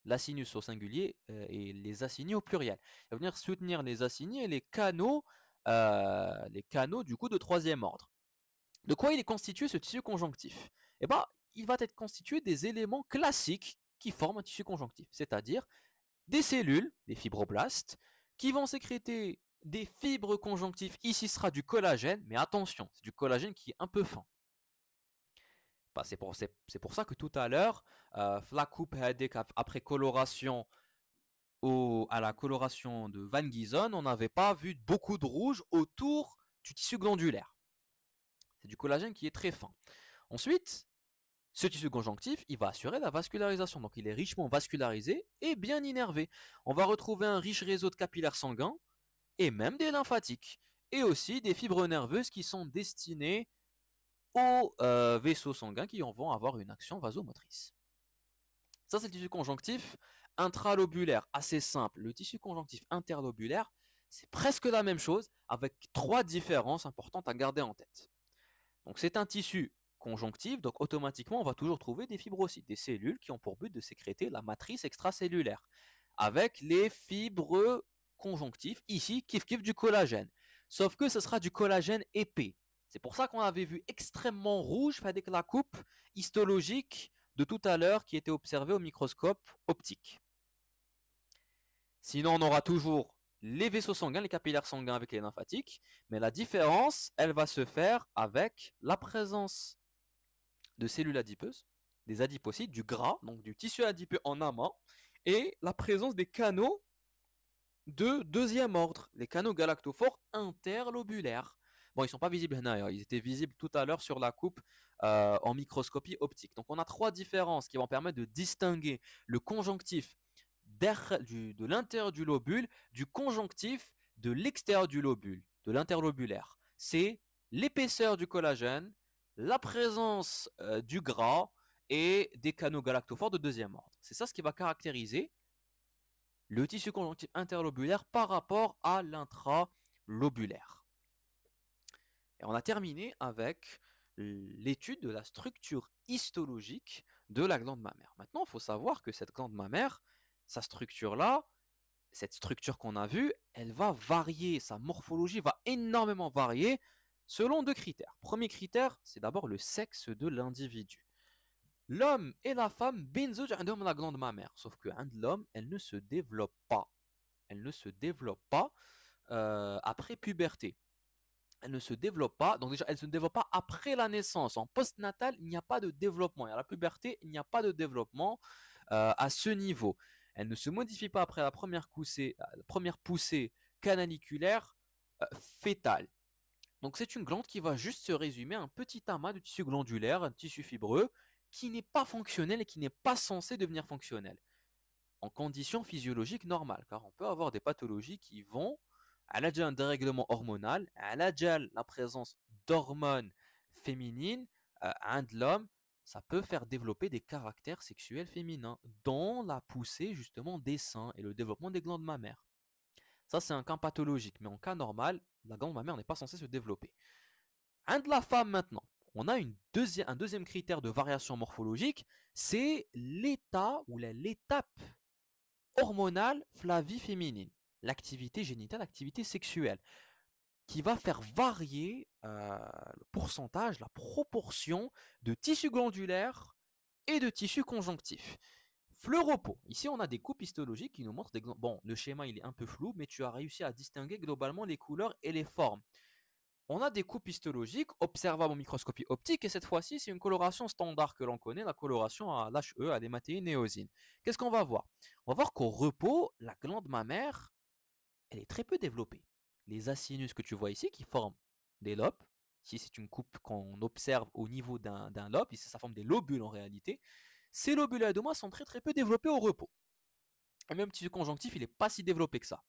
L'acinus au singulier et les acinis au pluriel. Il va venir soutenir les acinis et les canaux du coup de troisième ordre. De quoi il est constitué ce tissu conjonctif? Eh ben, il va être constitué des éléments classiques qui forment un tissu conjonctif, c'est-à-dire des cellules, des fibroblastes, qui vont sécréter des fibres conjonctives. Ici ce sera du collagène, mais attention, c'est du collagène qui est un peu fin. Bah, c'est pour ça que tout à l'heure, la coupe après coloration à la coloration de Van Gieson, on n'avait pas vu beaucoup de rouge autour du tissu glandulaire. C'est du collagène qui est très fin. Ensuite, ce tissu conjonctif, il va assurer la vascularisation. Donc il est richement vascularisé et bien innervé. On va retrouver un riche réseau de capillaires sanguins et même des lymphatiques. Et aussi des fibres nerveuses qui sont destinées aux vaisseaux sanguins qui vont avoir une action vasomotrice. Ça, c'est le tissu conjonctif intralobulaire, assez simple. Le tissu conjonctif interlobulaire, c'est presque la même chose, avec 3 différences importantes à garder en tête. Donc c'est un tissu conjonctif, donc automatiquement on va toujours trouver des fibrocytes, des cellules qui ont pour but de sécréter la matrice extracellulaire, avec les fibres conjonctifs, ici kiff kiff du collagène. Sauf que ce sera du collagène épais. C'est pour ça qu'on avait vu extrêmement rouge avec la coupe histologique de tout à l'heure qui était observée au microscope optique. Sinon, on aura toujours les vaisseaux sanguins, les capillaires sanguins avec les lymphatiques, mais la différence, elle va se faire avec la présence de cellules adipeuses, des adipocytes, du gras, donc du tissu adipeux en amont, et la présence des canaux de deuxième ordre, les canaux galactophores interlobulaires. Bon, ils ne sont pas visibles là, ils étaient visibles tout à l'heure sur la coupe en microscopie optique. Donc on a 3 différences qui vont permettre de distinguer le conjonctif de l'intérieur du lobule du conjonctif de l'extérieur du lobule, de l'interlobulaire. C'est l'épaisseur du collagène, la présence du gras et des canaux galactophores de deuxième ordre. C'est ça ce qui va caractériser le tissu conjonctif interlobulaire par rapport à l'intralobulaire. Et on a terminé avec l'étude de la structure histologique de la glande mammaire. Maintenant, il faut savoir que cette glande mammaire, sa structure-là, cette structure qu'on a vue, elle va varier, sa morphologie va énormément varier selon 2 critères. Premier critère, c'est d'abord le sexe de l'individu. L'homme et la femme, بينزوج عندهم la glande mammaire, sauf que l'homme, elle ne se développe pas. Elle ne se développe pas après puberté. Elle ne se développe pas, donc déjà, elle ne se développe pas après la naissance. En postnatal, il n'y a pas de développement. Et à la puberté, il n'y a pas de développement à ce niveau. Elle ne se modifie pas après la première poussée canaliculaire fétale. Donc c'est une glande qui va juste se résumer à un petit amas de tissu glandulaire, un tissu fibreux, qui n'est pas fonctionnel et qui n'est pas censé devenir fonctionnel en conditions physiologiques normales, car on peut avoir des pathologies qui vont à la un dérèglement hormonal, à la présence d'hormones féminines, de l'homme, ça peut faire développer des caractères sexuels féminins, dont la poussée justement des seins et le développement des glandes mammaires. Ça, c'est un cas pathologique, mais en cas normal, la glande mammaire n'est pas censée se développer. De la femme maintenant, on a un deuxième critère de variation morphologique, c'est l'état ou l'étape hormonale flavie féminine, l'activité génitale, l'activité sexuelle, qui va faire varier le pourcentage, la proportion de tissu glandulaire et de tissu conjonctif. Fleurepot. Ici, on a des coupes histologiques qui nous montrent des... Bon, le schéma, il est un peu flou, mais tu as réussi à distinguer globalement les couleurs et les formes. On a des coupes histologiques observables en microscopie optique, et cette fois-ci, c'est une coloration standard que l'on connaît, la coloration à l'HE, à l'hématéine néosine. Qu'est-ce qu'on va voir? On va voir qu'au repos, la glande mammaire, elle est très peu développée. Les acinus que tu vois ici, qui forment des lobes, ici c'est une coupe qu'on observe au niveau d'un lobe, ici ça forme des lobules en réalité, ces lobules adomas sont très très peu développés au repos. Et même le tissu conjonctif, il n'est pas si développé que ça.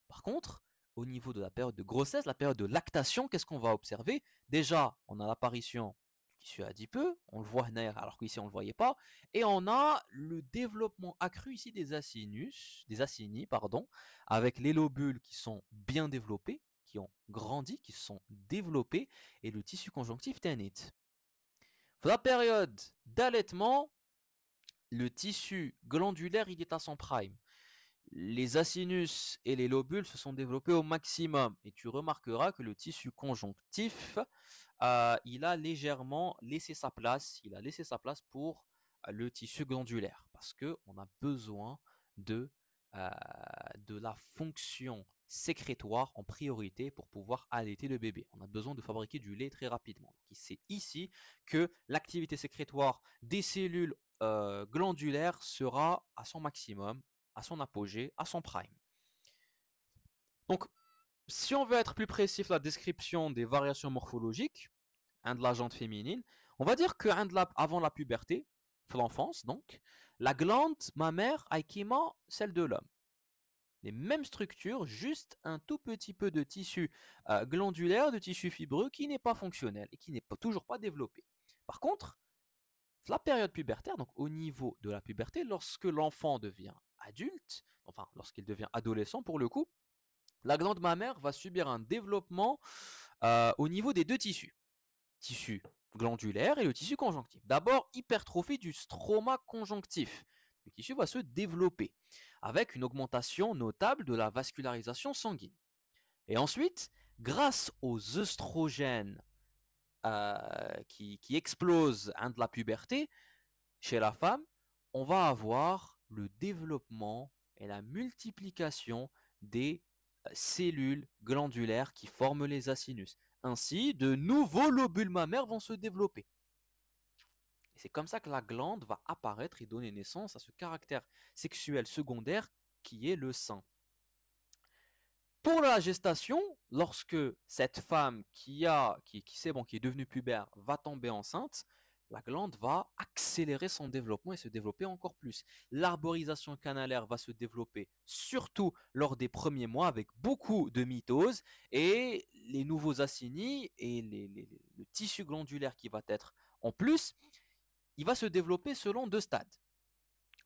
Par contre, au niveau de la période de grossesse, la période de lactation, qu'est-ce qu'on va observer? Déjà, on a l'apparition du tissu adipeux, on le voit alors qu'ici on ne le voyait pas, et on a le développement accru ici des acini, pardon, avec les lobules qui sont bien développés, qui ont grandi, qui se sont développés, et le tissu conjonctif ténite. Pour la période d'allaitement, le tissu glandulaire il est à son prime. Les acinus et les lobules se sont développés au maximum. Et tu remarqueras que le tissu conjonctif, il a légèrement laissé sa place. Il a laissé sa place pour le tissu glandulaire. Parce qu'on a besoin de euh, de la fonction sécrétoire en priorité pour pouvoir allaiter le bébé. On a besoin de fabriquer du lait très rapidement. C'est ici que l'activité sécrétoire des cellules glandulaires sera à son maximum, à son apogée, à son prime. Donc, si on veut être plus précis sur la description des variations morphologiques de la jante féminine, on va dire que avant la puberté, l'enfance donc, la glande mammaire a celle de l'homme. Les mêmes structures, juste un tout petit peu de tissu glandulaire, de tissu fibreux qui n'est pas fonctionnel et qui n'est toujours pas développé. Par contre, la période pubertaire, donc au niveau de la puberté, lorsque l'enfant devient adulte, enfin lorsqu'il devient adolescent pour le coup, la glande mammaire va subir un développement au niveau des deux tissu glandulaire et le tissu conjonctif. D'abord, hypertrophie du stroma conjonctif. Le tissu va se développer avec une augmentation notable de la vascularisation sanguine. Et ensuite, grâce aux œstrogènes qui explosent de la puberté, chez la femme, on va avoir le développement et la multiplication des cellules glandulaires qui forment les acinus. Ainsi, de nouveaux lobules mammaires vont se développer. Et c'est comme ça que la glande va apparaître et donner naissance à ce caractère sexuel secondaire qui est le sein. Pour la gestation, lorsque cette femme qui est devenue pubère va tomber enceinte, la glande va accélérer son développement et se développer encore plus. L'arborisation canalaire va se développer surtout lors des premiers mois avec beaucoup de mitose et les nouveaux acinis et le tissu glandulaire qui va être en plus, il va se développer selon deux stades.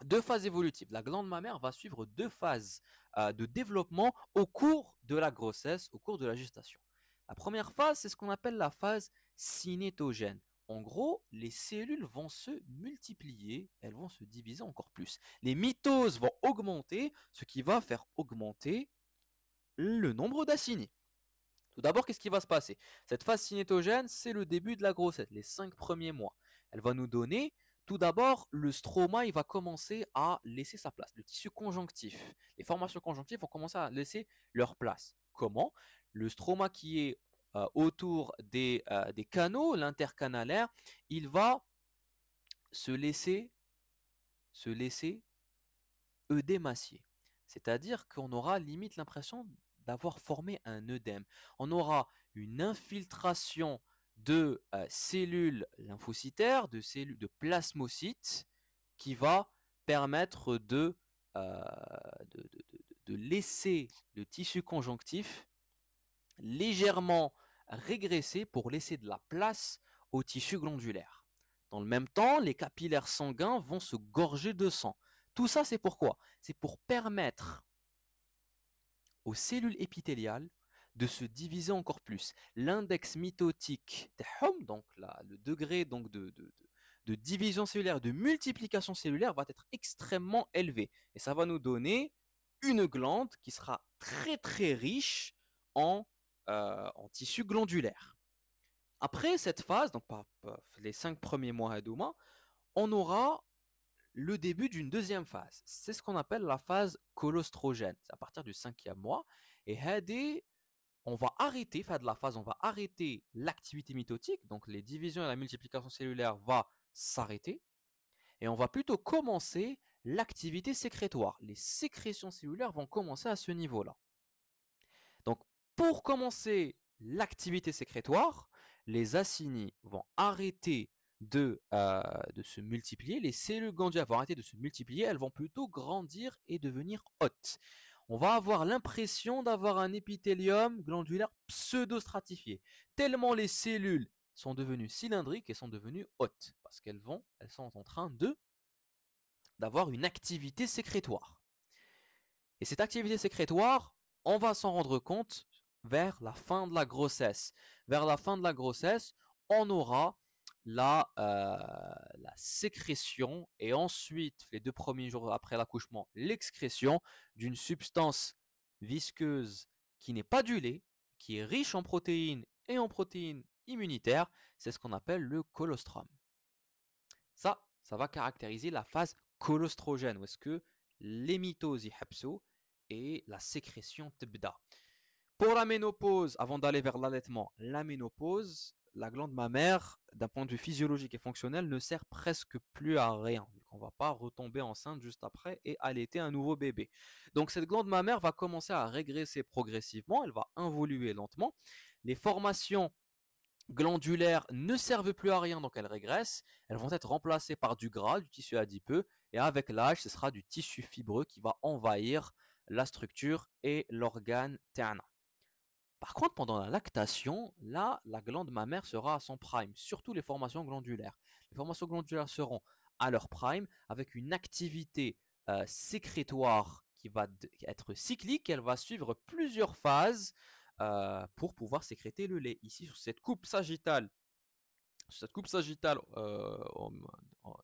Deux phases évolutives. La glande mammaire va suivre deux phases de développement au cours de la grossesse, au cours de la gestation. La première phase, c'est ce qu'on appelle la phase cinétogène. En gros, les cellules vont se multiplier, elles vont se diviser encore plus. Les mitoses vont augmenter, ce qui va faire augmenter le nombre d'acinis. Tout d'abord, qu'est-ce qui va se passer? Cette phase cinétogène, c'est le début de la grossesse, les 5 premiers mois. Elle va nous donner, tout d'abord, le stroma, il va commencer à laisser sa place. Le tissu conjonctif, les formations conjonctives vont commencer à laisser leur place. Comment? Le stroma qui est autour des canaux, l'intercanalaire, il va se laisser œdémacier. C'est-à-dire qu'on aura limite l'impression d'avoir formé un œdème. On aura une infiltration de cellules lymphocytaires, de cellules de plasmocytes qui va permettre euh, de laisser le tissu conjonctif légèrement régresser pour laisser de la place au tissu glandulaire. Dans le même temps, les capillaires sanguins vont se gorger de sang. Tout ça, c'est pourquoi? C'est pour permettre aux cellules épithéliales de se diviser encore plus. L'index mitotique, donc le degré donc de division cellulaire, de multiplication cellulaire va être extrêmement élevé. Et ça va nous donner une glande qui sera très très riche en tissu glandulaire. Après cette phase, donc par les 5 premiers mois et 2 mois, on aura le début d'une deuxième phase. C'est ce qu'on appelle la phase colostrogène. C'est à partir du 5e mois. Et on va arrêter, fin de la phase, on va arrêter l'activité mitotique, donc les divisions et la multiplication cellulaire va s'arrêter. Et on va plutôt commencer l'activité sécrétoire. Les sécrétions cellulaires vont commencer à ce niveau-là. Donc, pour commencer l'activité sécrétoire, les acinis vont arrêter de se multiplier, les cellules glandulaires vont arrêter de se multiplier, elles vont plutôt grandir et devenir hautes. On va avoir l'impression d'avoir un épithélium glandulaire pseudo-stratifié, tellement les cellules sont devenues cylindriques et sont devenues hautes, parce elles sont en train d'avoir une activité sécrétoire. Et cette activité sécrétoire, on va s'en rendre compte vers la fin de la grossesse. Vers la fin de la grossesse, on aura la sécrétion et ensuite, les 2 premiers jours après l'accouchement, l'excrétion d'une substance visqueuse qui n'est pas du lait, qui est riche en protéines et en protéines immunitaires. C'est ce qu'on appelle le colostrum. Ça va caractériser la phase colostrogène, où est-ce que les mitoses يحبسوا et la sécrétion تبدا. Pour la ménopause, avant d'aller vers l'allaitement, la ménopause, la glande mammaire, d'un point de vue physiologique et fonctionnel, ne sert presque plus à rien, vu qu'on ne va pas retomber enceinte juste après et allaiter un nouveau bébé. Donc cette glande mammaire va commencer à régresser progressivement, elle va involuer lentement. Les formations glandulaires ne servent plus à rien, donc elles régressent. Elles vont être remplacées par du gras, du tissu adipeux, et avec l'âge, ce sera du tissu fibreux qui va envahir la structure et l'organe ternain. Par contre, pendant la lactation, là, la glande mammaire sera à son prime, surtout les formations glandulaires. Les formations glandulaires seront à leur prime avec une activité sécrétoire qui va être cyclique. Elle va suivre plusieurs phases pour pouvoir sécréter le lait. Ici, sur cette coupe sagittale,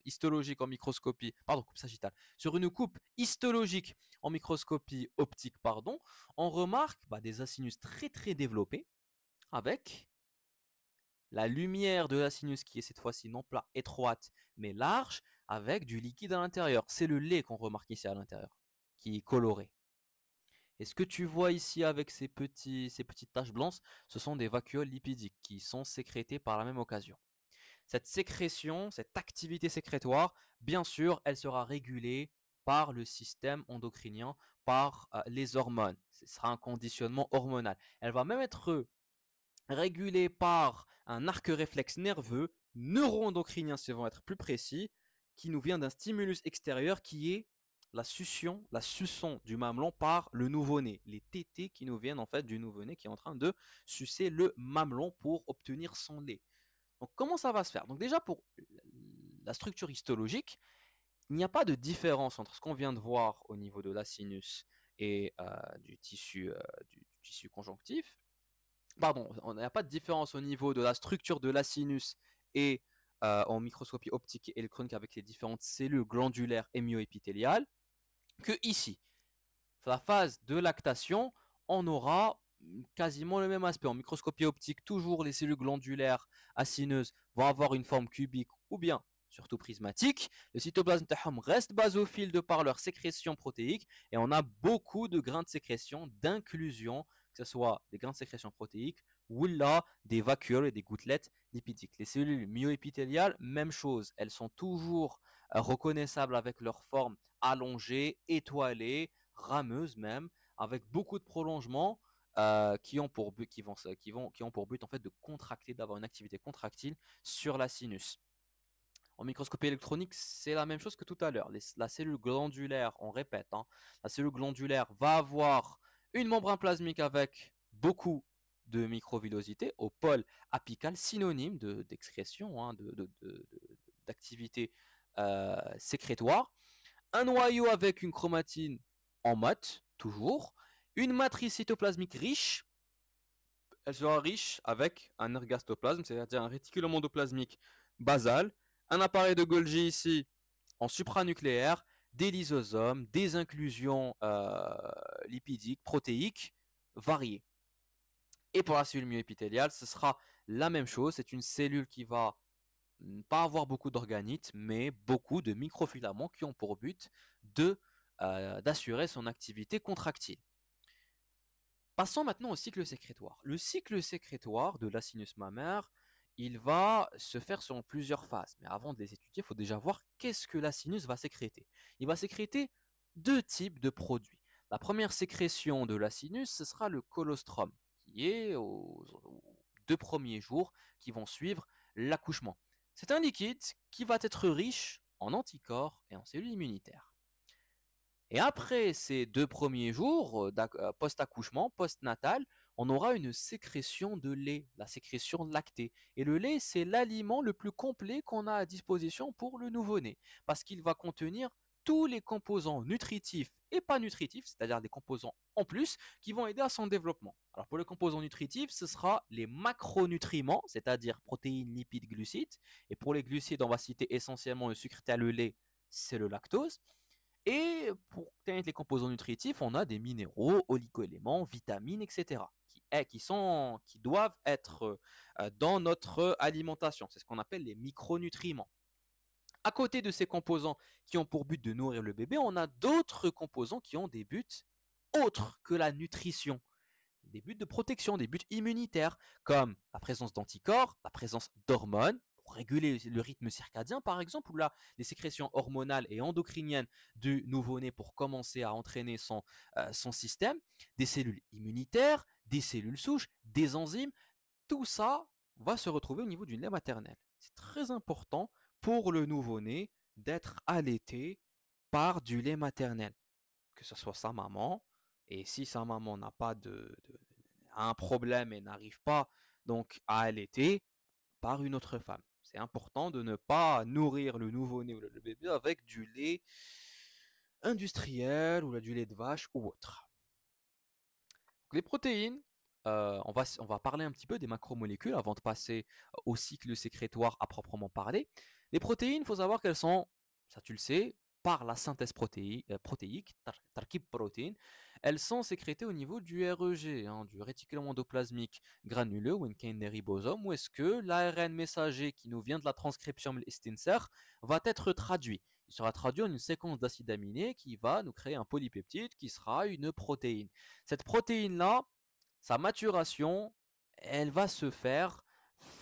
histologique en microscopie, pardon, coupe sagittale, sur une coupe histologique en microscopie optique, pardon, on remarque des acinus très très développés avec la lumière de l'acinus qui est cette fois-ci non pas étroite mais large avec du liquide à l'intérieur. C'est le lait qu'on remarque ici à l'intérieur qui est coloré. Et ce que tu vois ici avec ces petites taches blanches, ce sont des vacuoles lipidiques qui sont sécrétées par la même occasion. Cette sécrétion, cette activité sécrétoire, bien sûr, elle sera régulée par le système endocrinien, par les hormones. Ce sera un conditionnement hormonal. Elle va même être régulée par un arc réflexe nerveux, neuro-endocrinien, si on va être plus précis, qui nous vient d'un stimulus extérieur qui est la suçon du mamelon par le nouveau-né. Les tétés qui nous viennent en fait du nouveau-né qui est en train de sucer le mamelon pour obtenir son lait. Donc comment ça va se faire? Donc déjà pour la structure histologique, il n'y a pas de différence entre ce qu'on vient de voir au niveau de l'acinus et du tissu conjonctif. Pardon, on n'a pas de différence au niveau de la structure de l'acinus et en microscopie optique et électronique avec les différentes cellules glandulaires et myoépithéliales que ici. La phase de lactation, on aura quasiment le même aspect. En microscopie optique, toujours les cellules glandulaires acineuses vont avoir une forme cubique ou bien surtout prismatique. Le cytoplasme reste basophile de par leur sécrétion protéique et on a beaucoup de grains de sécrétion, d'inclusion, que ce soit des grains de sécrétion protéiques ou là des vacuoles et des gouttelettes lipidiques. Les cellules myoépithéliales, même chose, elles sont toujours reconnaissables avec leur forme allongée, étoilée, rameuse même, avec beaucoup de prolongements qui ont pour but, en fait de contracter, d'avoir une activité contractile sur la sinus. En microscopie électronique, c'est la même chose que tout à l'heure. La cellule glandulaire, on répète, la cellule glandulaire va avoir une membrane plasmique avec beaucoup de microvillosité au pôle apical, synonyme d'excrétion, d'activité sécrétoire. Un noyau avec une chromatine en mat, toujours. Une matrice cytoplasmique riche. Elle sera riche avec un ergastoplasme, c'est-à-dire un réticulum endoplasmique basal. Un appareil de Golgi ici en supranucléaire, des lysosomes, des inclusions lipidiques, protéiques variées. Et pour la cellule myoépithéliale, ce sera la même chose. C'est une cellule qui va pas avoir beaucoup d'organites, mais beaucoup de microfilaments qui ont pour but d'assurer son activité contractile. Passons maintenant au cycle sécrétoire. Le cycle sécrétoire de l'acinus mammaire, il va se faire selon plusieurs phases. Mais avant de les étudier, il faut déjà voir qu'est-ce que l'acinus va sécréter. Il va sécréter deux types de produits. La première sécrétion de l'acinus, ce sera le colostrum, qui est aux 2 premiers jours qui vont suivre l'accouchement. C'est un liquide qui va être riche en anticorps et en cellules immunitaires. Et après ces 2 premiers jours post-accouchement, post-natal, on aura une sécrétion de lait, la sécrétion lactée. Et le lait, c'est l'aliment le plus complet qu'on a à disposition pour le nouveau-né, parce qu'il va contenir tous les composants nutritifs et pas nutritifs, c'est-à-dire des composants en plus, qui vont aider à son développement. Alors pour les composants nutritifs, ce sera les macronutriments, c'est-à-dire protéines, lipides, glucides. Et pour les glucides, on va citer essentiellement le sucre le lait, c'est le lactose. Et pour connaître les composants nutritifs, on a des minéraux, oligoéléments, vitamines, etc. qui doivent être dans notre alimentation. C'est ce qu'on appelle les micronutriments. À côté de ces composants qui ont pour but de nourrir le bébé, on a d'autres composants qui ont des buts autres que la nutrition, des buts de protection, des buts immunitaires, comme la présence d'anticorps, la présence d'hormones, pour réguler le rythme circadien par exemple, ou là, les sécrétions hormonales et endocriniennes du nouveau-né pour commencer à entraîner son système, des cellules immunitaires, des cellules souches, des enzymes, tout ça va se retrouver au niveau du lait maternel. C'est très important pour le nouveau-né d'être allaité par du lait maternel, que ce soit sa maman, et si sa maman n'a pas a un problème et n'arrive pas donc à allaiter, par une autre femme. C'est important de ne pas nourrir le nouveau-né ou le bébé avec du lait industriel ou du lait de vache ou autre. Donc, les protéines, on va parler un petit peu des macromolécules avant de passer au cycle sécrétoire à proprement parler. Les protéines, il faut savoir qu'elles sont, ça tu le sais, par la synthèse protéique, tarkib protéine, elles sont sécrétées au niveau du REG, hein, du réticulum endoplasmique granuleux, ou des ribosomes, où est-ce que l'ARN messager qui nous vient de la transcription l'istinser va être traduit. Il sera traduit en une séquence d'acides aminés qui va nous créer un polypeptide qui sera une protéine. Cette protéine-là, sa maturation, elle va se faire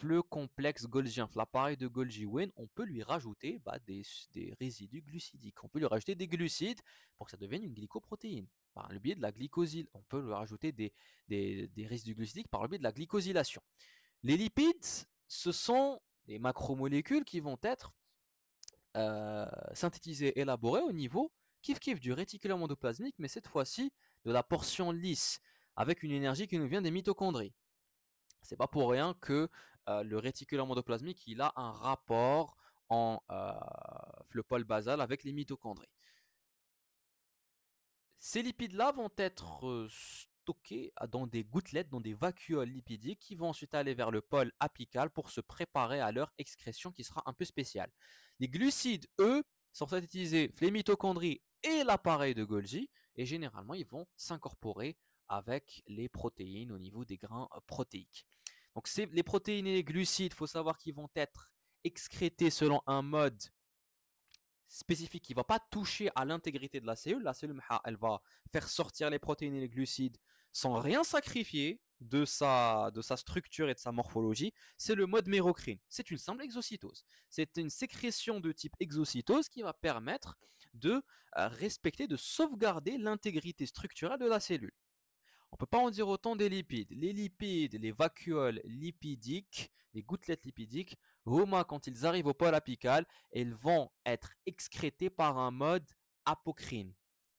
le complexe golgien, l'appareil de Golgi-Winn, on peut lui rajouter des résidus glucidiques. On peut lui rajouter des glucides pour que ça devienne une glycoprotéine. Par le biais de la glycosyle, on peut lui rajouter des résidus glucidiques par le biais de la glycosylation. Les lipides, ce sont des macromolécules qui vont être synthétisées, élaborées au niveau kiff du réticulum endoplasmique, mais cette fois-ci de la portion lisse, avec une énergie qui nous vient des mitochondries. C'est pas pour rien que le réticulum endoplasmique il a un rapport en le pôle basal avec les mitochondries. Ces lipides-là vont être stockés dans des gouttelettes, dans des vacuoles lipidiques qui vont ensuite aller vers le pôle apical pour se préparer à leur excrétion qui sera un peu spéciale. Les glucides, eux, sont synthétisés les mitochondries et l'appareil de Golgi et généralement ils vont s'incorporer avec les protéines au niveau des grains protéiques. Donc les protéines et les glucides, il faut savoir qu'ils vont être excrétés selon un mode spécifique qui ne va pas toucher à l'intégrité de la cellule. La cellule, elle va faire sortir les protéines et les glucides sans rien sacrifier de sa structure et de sa morphologie. C'est le mode mérocrine. C'est une simple exocytose. C'est une sécrétion de type exocytose qui va permettre de respecter, de sauvegarder l'intégrité structurelle de la cellule. On ne peut pas en dire autant des lipides. Les lipides, les vacuoles lipidiques, les gouttelettes lipidiques, quand ils arrivent au pôle apical, elles vont être excrétées par un mode apocrine.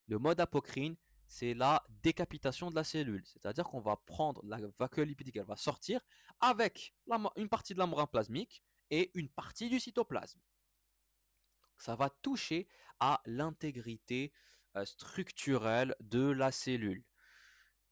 Le mode apocrine, c'est la décapitation de la cellule. C'est-à-dire qu'on va prendre la vacuole lipidique, elle va sortir avec une partie de la membrane plasmique et une partie du cytoplasme. Ça va toucher à l'intégrité structurelle de la cellule.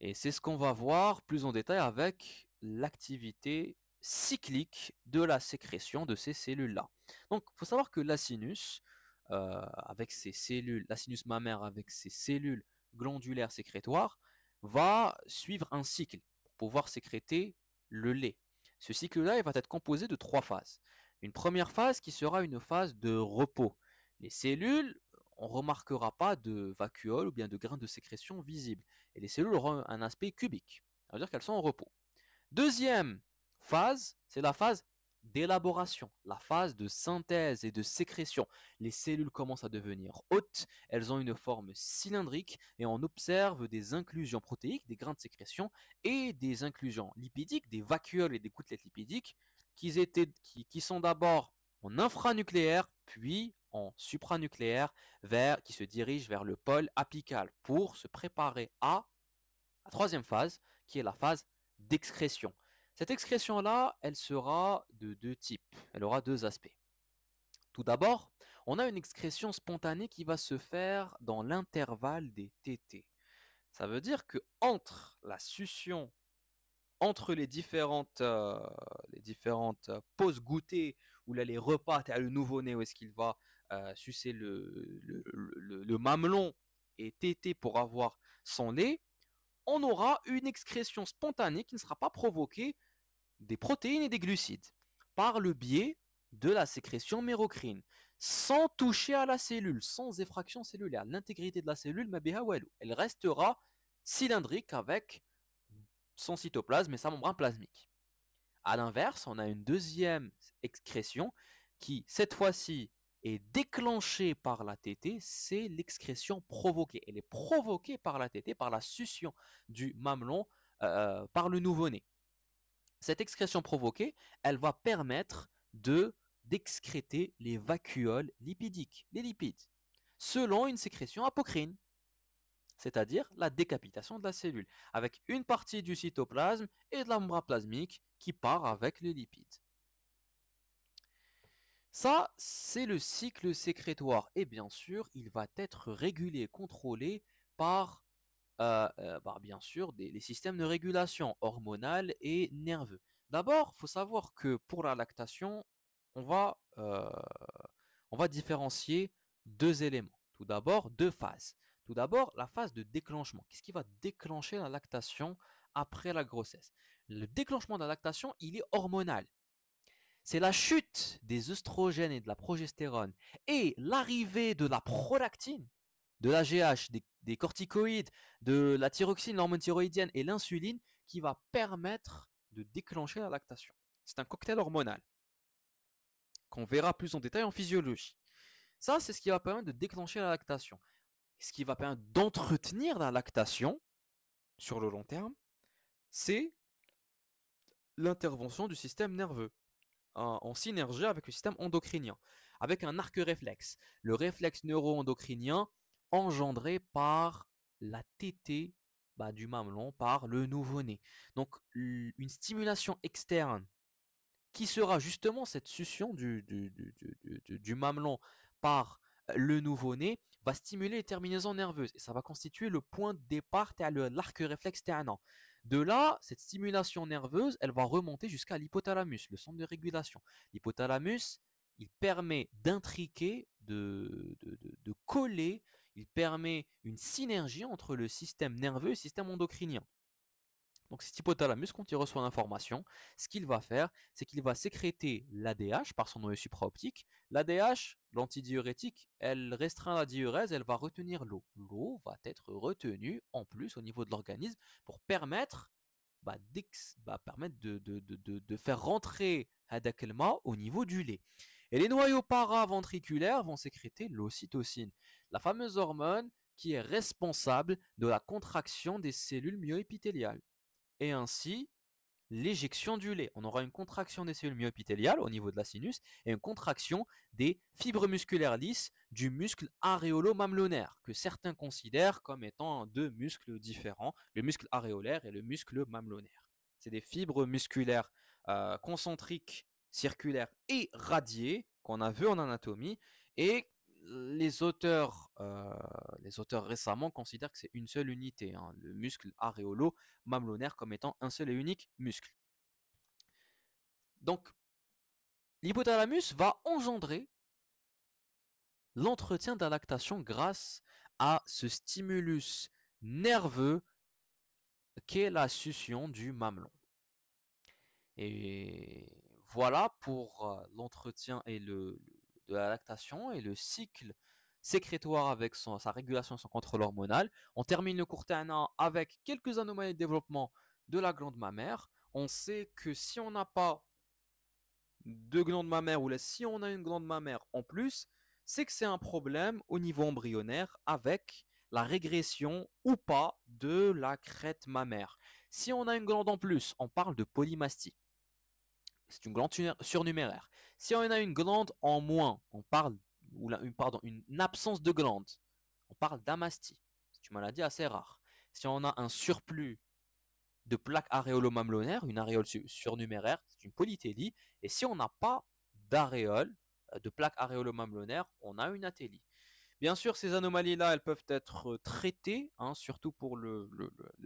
Et c'est ce qu'on va voir plus en détail avec l'activité cyclique de la sécrétion de ces cellules-là. Donc, il faut savoir que l'acinus, avec ses cellules, l'acinus mammaire avec ses cellules glandulaires sécrétoires, va suivre un cycle pour pouvoir sécréter le lait. Ce cycle-là, il va être composé de 3 phases. Une première phase qui sera une phase de repos. Les cellules, on ne remarquera pas de vacuoles ou bien de grains de sécrétion visibles. Et les cellules auront un aspect cubique. Ça veut dire qu'elles sont en repos. Deuxième phase, c'est la phase d'élaboration, la phase de synthèse et de sécrétion. Les cellules commencent à devenir hautes, elles ont une forme cylindrique et on observe des inclusions protéiques, des grains de sécrétion et des inclusions lipidiques, des vacuoles et des gouttelettes lipidiques qui sont d'abord en infranucléaire puis en supranucléaire qui se dirigent vers le pôle apical pour se préparer à la troisième phase qui est la phase d'excrétion. Cette excrétion-là, elle sera de deux types. Elle aura deux aspects. Tout d'abord, on a une excrétion spontanée qui va se faire dans l'intervalle des tétés. Ça veut dire que entre la succion, entre les différentes pauses goûters, où là les repas, tu as le nouveau-né où est-ce qu'il va sucer le mamelon et téter pour avoir son lait, on aura une excrétion spontanée qui ne sera pas provoquée des protéines et des glucides par le biais de la sécrétion mérocrine. sans toucher à la cellule, sans effraction cellulaire. L'intégrité de la cellule, elle restera cylindrique avec son cytoplasme et sa membrane plasmique. À l'inverse, on a une deuxième excrétion qui, cette fois-ci, est déclenchée par la tétée, c'est l'excrétion provoquée. Elle est provoquée par la tétée, par la succion du mamelon par le nouveau-né. Cette excrétion provoquée, elle va permettre d'excréter les vacuoles lipidiques, les lipides, selon une sécrétion apocrine, c'est-à-dire la décapitation de la cellule, avec une partie du cytoplasme et de la membrane plasmique qui part avec les lipides. Ça, c'est le cycle sécrétoire. Et bien sûr, il va être régulé, contrôlé par, bien sûr, les systèmes de régulation hormonale et nerveux. D'abord, il faut savoir que pour la lactation, on va, euh, on va différencier deux éléments. Tout d'abord, deux phases. Tout d'abord, la phase de déclenchement. Qu'est-ce qui va déclencher la lactation après la grossesse? Le déclenchement de la lactation, il est hormonal. C'est la chute des œstrogènes et de la progestérone et l'arrivée de la prolactine, de l'AGH, des corticoïdes, de la thyroxine, l'hormone thyroïdienne et l'insuline qui va permettre de déclencher la lactation. C'est un cocktail hormonal qu'on verra plus en détail en physiologie. Ça, c'est ce qui va permettre de déclencher la lactation. Ce qui va permettre d'entretenir la lactation sur le long terme, c'est l'intervention du système nerveux en synergie avec le système endocrinien, avec un arc réflexe. Le réflexe neuro-endocrinien engendré par la tétée du mamelon, par le nouveau-né. Donc une stimulation externe qui sera justement cette succion du mamelon par le nouveau-né va stimuler les terminaisons nerveuses et ça va constituer le point de départ, l'arc réflexe ternant. De là, cette stimulation nerveuse, elle va remonter jusqu'à l'hypothalamus, le centre de régulation. L'hypothalamus, il permet d'intriquer, de coller, il permet une synergie entre le système nerveux et le système endocrinien. Donc cet hypothalamus, quand il reçoit l'information, ce qu'il va faire, c'est qu'il va sécréter l'ADH par son noyau supraoptique. L'ADH, l'antidiurétique, elle restreint la diurèse, elle va retenir l'eau. L'eau va être retenue en plus au niveau de l'organisme pour permettre, de faire rentrer Hadakelma au niveau du lait. Et les noyaux paraventriculaires vont sécréter l'ocytocine, la fameuse hormone qui est responsable de la contraction des cellules myoépithéliales et ainsi l'éjection du lait. On aura une contraction des cellules myoépithéliales au niveau de la sinus et une contraction des fibres musculaires lisses du muscle aréolo-mamelonnaire que certains considèrent comme étant deux muscles différents, le muscle aréolaire et le muscle mamelonnaire. C'est des fibres musculaires concentriques, circulaires et radiées qu'on a vu en anatomie et les auteurs récemment considèrent que c'est une seule unité, hein, le muscle aréolo-mamelonnaire comme étant un seul et unique muscle. Donc, l'hypothalamus va engendrer l'entretien de la lactation grâce à ce stimulus nerveux qu'est la succion du mamelon. Et voilà pour l'entretien de la lactation et le cycle sécrétoire avec sa régulation et son contrôle hormonal. On termine le court TNA avec quelques anomalies de développement de la glande mammaire. On sait que si on n'a pas de glande mammaire ou si on a une glande mammaire en plus, c'est que c'est un problème au niveau embryonnaire avec la régression ou pas de la crête mammaire. Si on a une glande en plus, on parle de polymastie. C'est une glande surnuméraire. Si on a une glande en moins, on parle, une absence de glande, on parle d'amastie. C'est une maladie assez rare. Si on a un surplus de plaques aréolo-mamelonnaires, une aréole surnuméraire, c'est une polytélie. Et si on n'a pas d'aréole, de plaques aréolo-mamelonnaires, on a une athélie. Bien sûr, ces anomalies-là, elles peuvent être traitées, hein, surtout pour le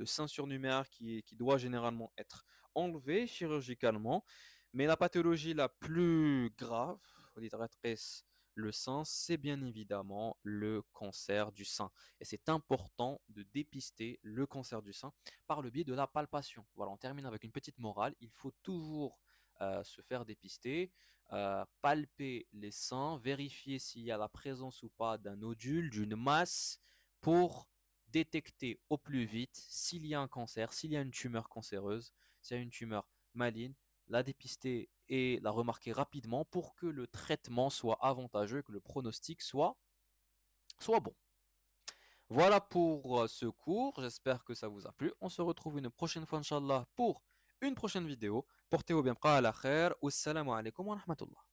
sein surnuméraire qui doit généralement être enlevé chirurgicalement. Mais la pathologie la plus grave, le sein, c'est bien évidemment le cancer du sein. Et c'est important de dépister le cancer du sein par le biais de la palpation. Voilà, on termine avec une petite morale. Il faut toujours se faire dépister, palper les seins, vérifier s'il y a la présence ou pas d'un nodule, d'une masse, pour détecter au plus vite s'il y a un cancer, s'il y a une tumeur cancéreuse, s'il y a une tumeur maligne, la dépister et la remarquer rapidement pour que le traitement soit avantageux, que le pronostic soit bon. Voilà pour ce cours, j'espère que ça vous a plu. On se retrouve une prochaine fois, Inch'Allah, pour une prochaine vidéo. Portez-vous bien, ala khair, wassalamu alaikum wa rahmatullah.